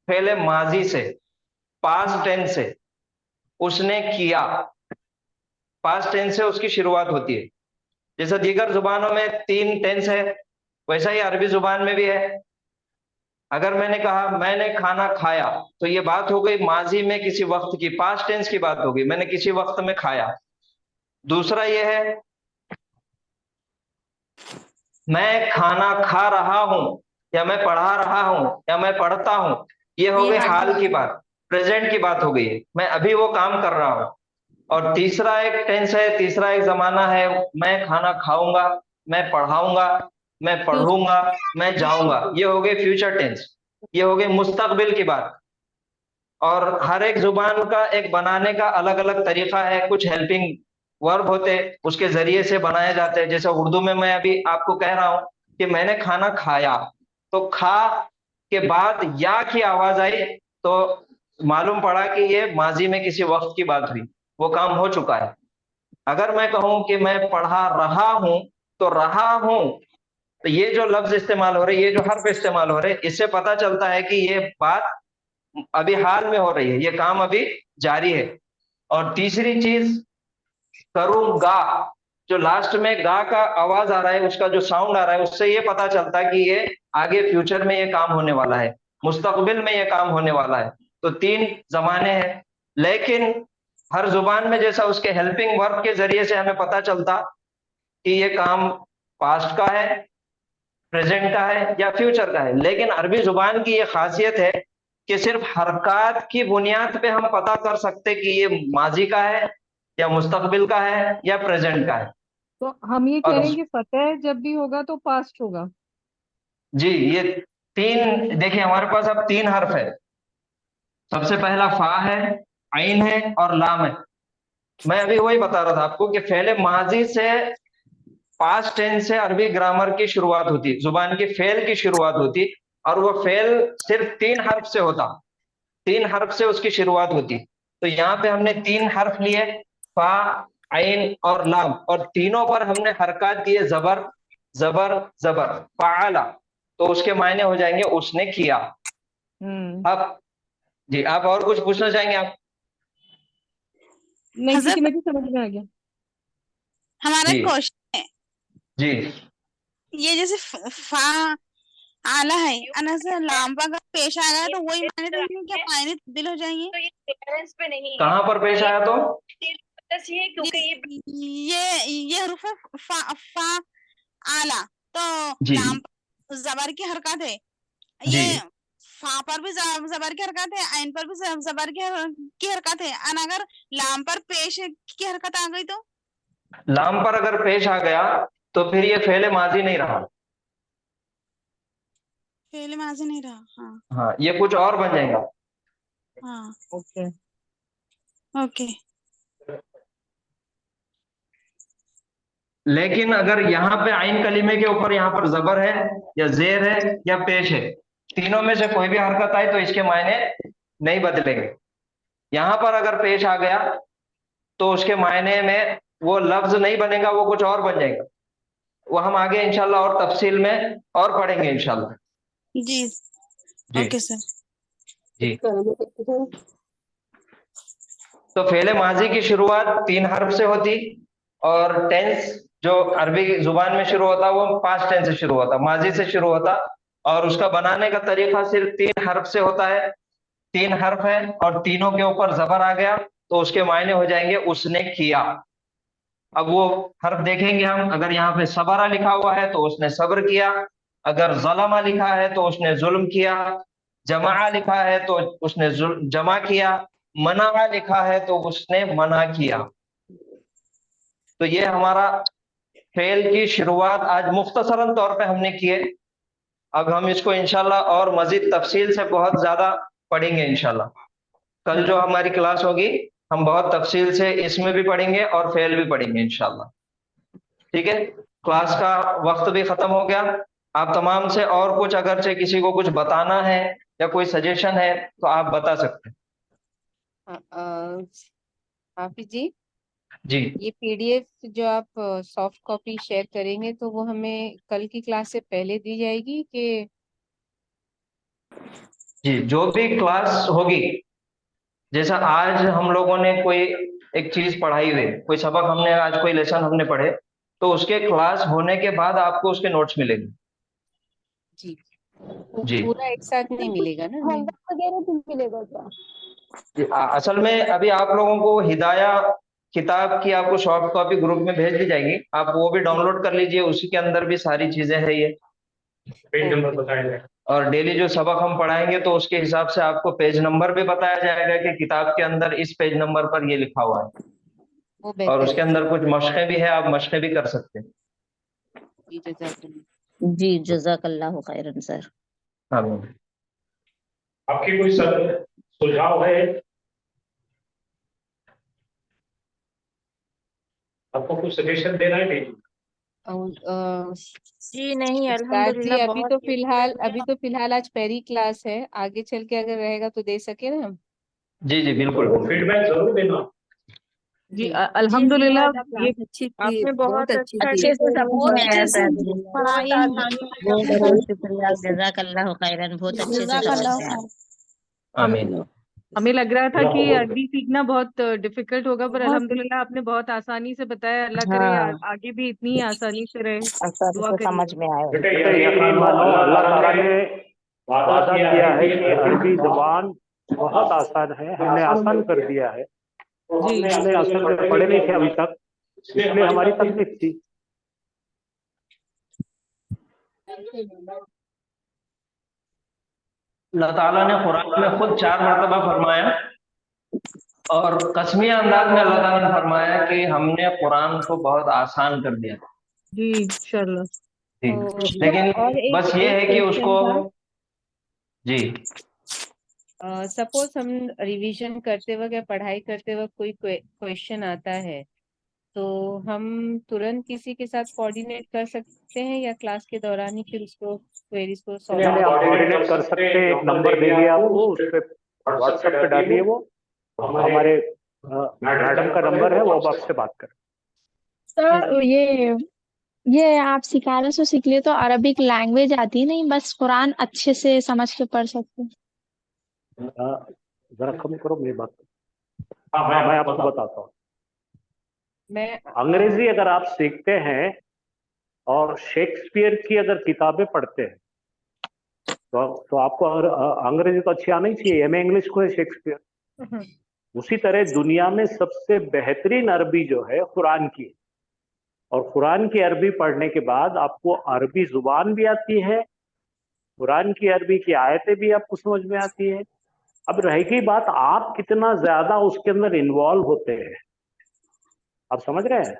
फेल माजी से, पास्ट टेंस से। उसने किया, पास्ट टेंस से उसकी शुरुआत होती है। जैसे दीगर जुबानों में 3 टेंस है, वैसा ही अरबी जुबान में भी है। अगर मैंने कहा मैंने खाना खाया, तो ये बात हो गई माजी में किसी वक्त की, पास्ट टेंस की बात होगी, मैंने किसी वक्त में खाया। दूसरा ये है मैं खाना खा रहा हूं, या मैं पढ़ा रहा हूं, या मैं पढ़ता हूं, ये हो गई हाल की बात, प्रेजेंट की बात हो गई है, मैं अभी वो काम कर रहा हूं। और तीसरा एक टेंस है, तीसरा एक जमाना है, मैं खाना खाऊंगा, मैं पढ़ाऊंगा, मैं पढ़ूंगा, मैं जाऊंगा, ये हो गए फ्यूचर टेंस, ये हो गई मुस्तकबिल की बात। और हर एक जुबान का एक बनाने का अलग अलग तरीका है, कुछ हेल्पिंग वर्ब होते उसके जरिए से बनाए जाते हैं। जैसे उर्दू में मैं अभी आपको कह रहा हूं कि मैंने खाना खाया, तो खा के बाद या की आवाज आई, तो मालूम पड़ा कि ये माजी में किसी वक्त की बात हुई, वो काम हो चुका है। अगर मैं कहूं कि मैं पढ़ा रहा हूं, तो रहा हूं, तो ये जो लफ्ज इस्तेमाल हो रहे, ये जो हर्फ इस्तेमाल हो रहे, इससे पता चलता है कि ये बात अभी हाल में हो रही है, ये काम अभी जारी है। और तीसरी चीज करूंगा, जो लास्ट में गा का आवाज आ रहा है, उसका जो साउंड आ रहा है, उससे ये पता चलता है कि ये आगे फ्यूचर में ये काम होने वाला है, मुस्तकबिल में ये काम होने वाला है। तो 3 जमाने हैं, लेकिन हर जुबान में जैसा उसके हेल्पिंग वर्ब के जरिए से हमें पता चलता कि ये काम पास्ट का है, प्रेजेंट का है या फ्यूचर का है। लेकिन अरबी जुबान की ये खासियत है कि सिर्फ हरकत की बुनियाद पे हम पता कर सकते कि ये माजी का है या मुस्तकबिल का है या प्रेजेंट का है। तो हम ये कह और रहे हैं कि फतेह जब भी होगा तो पास्ट होगा। जी, ये 3 देखिए हमारे पास अब 3 हर्फ है। सबसे पहला फा है, आइन है और लाम है। मैं अभी वही बता रहा था आपको कि फेले माजी से पास्ट टेंस से अरबी ग्रामर की शुरुआत होती, जुबान की फेल की शुरुआत होती, और वो फेल सिर्फ 3 हर्फ से होता, 3 हर्फ से उसकी शुरुआत होती। तो यहाँ पे हमने 3 हर्फ लिए, फा, आइन और लाम, और तीनों पर हमने हरकत दिए जबर जबर जबर, फाला, तो उसके मायने हो जाएंगे उसने किया। अब जी, आप और कुछ पूछना चाहेंगे आप? नहीं, क्योंकि मुझे समझ में आ गया। हमारा जी क्वेश्चन है, जी ये जैसे फा आला है, अनसर लाम पर अगर पेश आ गया तो वही मायने रहेंगे, क्या मायने तब्दील हो जाएंगे? तो ये पेरेंट्स पे नहीं कहाँ पर पेश आया तो? बस ये क्योंकि ये हरूफ है फा फा आला, तो जी लाम पर जबर की हरकत है, जी ये फा पर भी जबर की हरकत है, आइन पर भी जबर की हरकत है, और अगर लाम पर पेश की हरकत आ गई तो लाम पर अगर पेश आ गया तो फिर ये फेले माजी नहीं रहा। फेल माजी नहीं रहा। हाँ हाँ, ये कुछ और बन जाएगा। हाँ ओके। ओके। लेकिन अगर यहाँ पे आइन कलीमे के ऊपर यहाँ पर जबर है या जेर है या पेश है, तीनों में से कोई भी हरकत आए तो इसके मायने नहीं बदलेंगे। यहाँ पर अगर पेश आ गया तो उसके मायने में वो लफ्ज नहीं बनेगा, वो कुछ और बन जाएगा। वो हम आगे इंशाल्लाह और तफसील में और पढ़ेंगे इंशाल्लाह। जी जी ओके सर। जी। तो फेले माजी की शुरुआत 3 हर्फ से होती, और टेंस जो अरबी जुबान में शुरू होता वो पास्ट टेंस से शुरू होता, माजी से शुरू होता, और उसका बनाने का तरीका सिर्फ 3 हर्फ से होता है। 3 हर्फ है और तीनों के ऊपर जबर आ गया तो उसके मायने हो जाएंगे उसने किया। अब वो हर्फ देखेंगे हम, अगर यहाँ पे सबरा लिखा हुआ है तो उसने सब्र किया, अगर ज़लमा लिखा है तो उसने जुल्म किया, जमा लिखा है तो उसने जमा किया, मना लिखा है तो उसने मना किया। तो ये हमारा फेल की शुरुआत आज मुख्तसरन तौर पे हमने किए। अब हम इसको इंशाल्लाह और मजीद तफसील से बहुत ज्यादा पढ़ेंगे इंशाल्लाह। कल जो हमारी क्लास होगी हम बहुत तफसील से इसमें भी पढ़ेंगे और फेल भी पढ़ेंगे इंशाल्लाह। ठीक है, क्लास का वक्त भी खत्म हो गया। आप तमाम से और कुछ अगर से किसी को कुछ बताना है या कोई सजेशन है तो आप बता सकते हैं। हाफिज जी, जी ये पीडीएफ जो आप सॉफ्ट कॉपी शेयर करेंगे तो वो हमें कल की क्लास से पहले दी जाएगी कि? जी, जो भी क्लास होगी, जैसा आज हम लोगों ने कोई एक चीज पढ़ाई हुई, कोई सबक हमने आज, कोई लेसन हमने पढ़े, तो उसके क्लास होने के बाद आपको उसके नोट्स मिलेंगे। जी जी पूरा एक साथ नहीं मिलेगा ना हमें? वगैरह भी मिलेगा क्या? जी, असल में अभी आप लोगों को हिदाया किताब की आपको सॉफ्ट कॉपी ग्रुप में भेज दी जाएगी, आप वो भी डाउनलोड कर लीजिए, उसी के अंदर भी सारी चीजें है ये। पेज नंबर बताएंगे। और डेली जो सबक हम पढ़ाएंगे तो उसके हिसाब से आपको पेज नंबर भी बताया जाएगा कि किताब के अंदर इस पेज नंबर पर ये लिखा हुआ है। वो और बेहतर उसके अंदर कुछ मशक़ें भी है, आप मशक़ें भी कर सकते हैं। जी जज़ाकल्लाह। जी जज़ाकल्लाहु खैरन सर। आमीन। आपकी कोई सुझाव है? आपको कुछ सजेशन देना है? नहीं जी नहीं, उस्ताद जी अल्हम्दुलिल्लाह अभी तो फिलहाल आज पहली क्लास है, आगे चल के अगर रहेगा तो दे सके ना हम। जी जी बिल्कुल। फीडबैक जरूर देना। जी अल्हम्दुलिल्लाह ये क्लास अच्छी थी, आपने बहुत बहुत अच्छी अच्छा थी। अच्छे से बहुत समझाया अच्छे सर। से बहुत पढ़ाई है। बहुत शुक्रिया, जज़ाकल्लाहु खैरन, बहुत अच्छे से समझाया। आमीन। हमें लग रहा था कि अल्लाह अरबी सीखना बहुत डिफिकल्ट होगा, पर अल्हम्दुलिल्लाह आपने बहुत आसानी से बताया। अल्लाह करे हाँ, आगे भी इतनी ही आसानी से रहे। आसानी दुआ से करिए। समझ में आया। बेटे यकीन मानो अल्लाह ताला ने वादा किया है कि अरबी जुबान बहुत आसान है, हमने आसान कर दिया है। जी हमने असल में पढ़े नहीं थे अभी तक, इसलिए हमारी तकलीफ थी। अल्लाह ताला ने कुरान में खुद 4 मरतबा फरमाया और कसमिया अंदाज में अल्लाह ताला ने फरमाया कि हमने कुरान को बहुत आसान कर दिया। जी इंशाल्लाह। जी, लेकिन और बस ये है कि उसको जी सपोज हम रिवीजन करते वक्त या पढ़ाई करते वक्त कोई क्वेश्चन आता है तो हम तुरंत किसी के साथ कोऑर्डिनेट कर सकते हैं या क्लास के दौरान ही फिर उसको क्वेरीज को सॉल्व आप कोऑर्डिनेट कर सकते हैं, एक नंबर देंगे आपको, उस पे व्हाट्सएप पे डालिए, वो हमारे मैडम का नंबर है, वो अब आपसे बात करें। सर ये आप सिखाने से सीख लिए तो अरबिक लैंग्वेज आती है, नहीं बस कुरान अच्छे से समझ के पढ़ सकते हैं। जरा कम करो मेरी बात। हाँ, मैं आपको बताता हूँ। मैं अंग्रेजी अगर आप सीखते हैं और शेक्सपियर की अगर किताबें पढ़ते हैं तो आपको अंग्रेजी तो अच्छी आनी चाहिए, एमए इंग्लिश को है शेक्सपियर। उसी तरह दुनिया में सबसे बेहतरीन अरबी जो है कुरान की, और कुरान की अरबी पढ़ने के बाद आपको अरबी जुबान भी आती है, कुरान की अरबी की आयतें भी आपको समझ में आती है। अब रहेगी बात आप कितना ज्यादा उसके अंदर इन्वॉल्व होते हैं, आप समझ रहे हैं?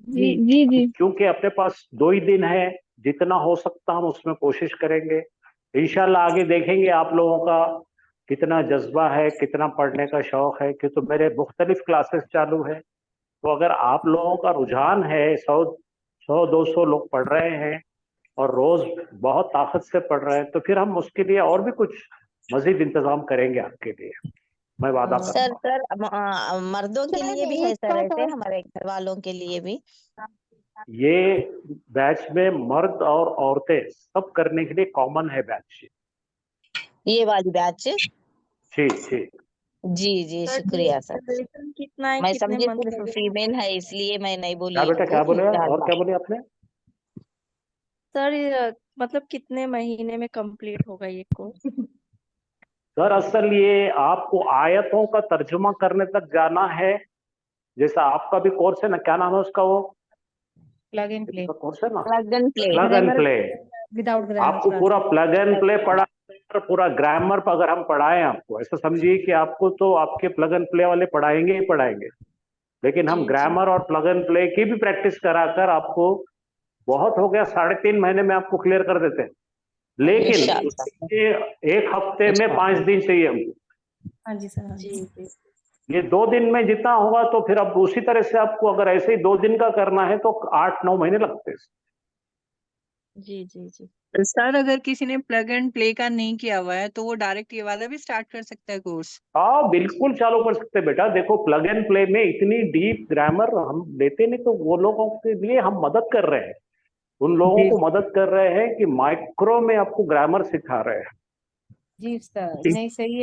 जी जी जी। क्योंकि अपने पास 2 ही दिन है, जितना हो सकता हम उसमें कोशिश करेंगे। इंशाल्लाह आगे देखेंगे आप लोगों का कितना जज्बा है, कितना पढ़ने का शौक है, कि तो मेरे मुख्तलिफ क्लासेस चालू है। तो अगर आप लोगों का रुझान है, 100-200 लोग पढ़ रहे हैं और रोज बहुत ताकत से पढ़ रहे हैं, तो फिर हम उसके लिए और भी कुछ मजीद इंतजाम करेंगे आपके लिए, मैं वादा करता सर हूँ। मर्दों के लिए भी है सर, ऐसे हमारे घर वालों के लिए भी। ये बैच में मर्द और औरतें सब करने के लिए कॉमन है बैच। ये वाली बैच। जी जी जी जी शुक्रिया सर। कितना है, मैं कितने समझी मंथ सिर्फ फीमेल है, इसलिए मैं नहीं बोली क्या बेटा, इनको। क्या बोले और इंशाल्लाह। क्या बोले आपने? सर मतलब कितने महीने में कंप्लीट होगा ये कोर्स? दरअसल ये आपको आयतों का तर्जुमा करने तक जाना है, जैसा आपका भी कोर्स है ना, क्या नाम है उसका, वो प्लग एंड प्ले कोर्स है ना, plug and play. Plug and play. Without आपको पूरा प्लग एंड प्ले पढ़ा, पूरा ग्रामर पर अगर हम पढ़ाएं आपको, ऐसा समझिए कि आपको तो आपके प्लग एंड प्ले वाले पढ़ाएंगे ही पढ़ाएंगे, लेकिन हम ग्रामर और प्लग एंड प्ले की भी प्रैक्टिस कराकर आपको, बहुत हो गया 3.5 महीने में आपको क्लियर कर देते हैं, लेकिन उसके 1 हफ्ते में 5 दिन चाहिए हमको। हाँ जी सर। जी ये 2 दिन में जितना होगा, तो फिर अब उसी तरह से आपको अगर ऐसे ही 2 दिन का करना है तो 8-9 महीने लगते हैं। जी जी जी। सर अगर किसी ने प्लग एंड प्ले का नहीं किया हुआ है तो वो डायरेक्ट ये वाला भी स्टार्ट कर सकता है कोर्स? हाँ बिल्कुल चालू कर सकते हैं बेटा। देखो प्लग एंड प्ले में इतनी डीप ग्रामर हम लेते नहीं, तो वो लोगों के लिए हम मदद कर रहे हैं, उन लोगों जी। को मदद कर रहे हैं कि माइक्रो में आपको ग्रामर सिखा रहे हैं। जी उस्ताद, नहीं सही है।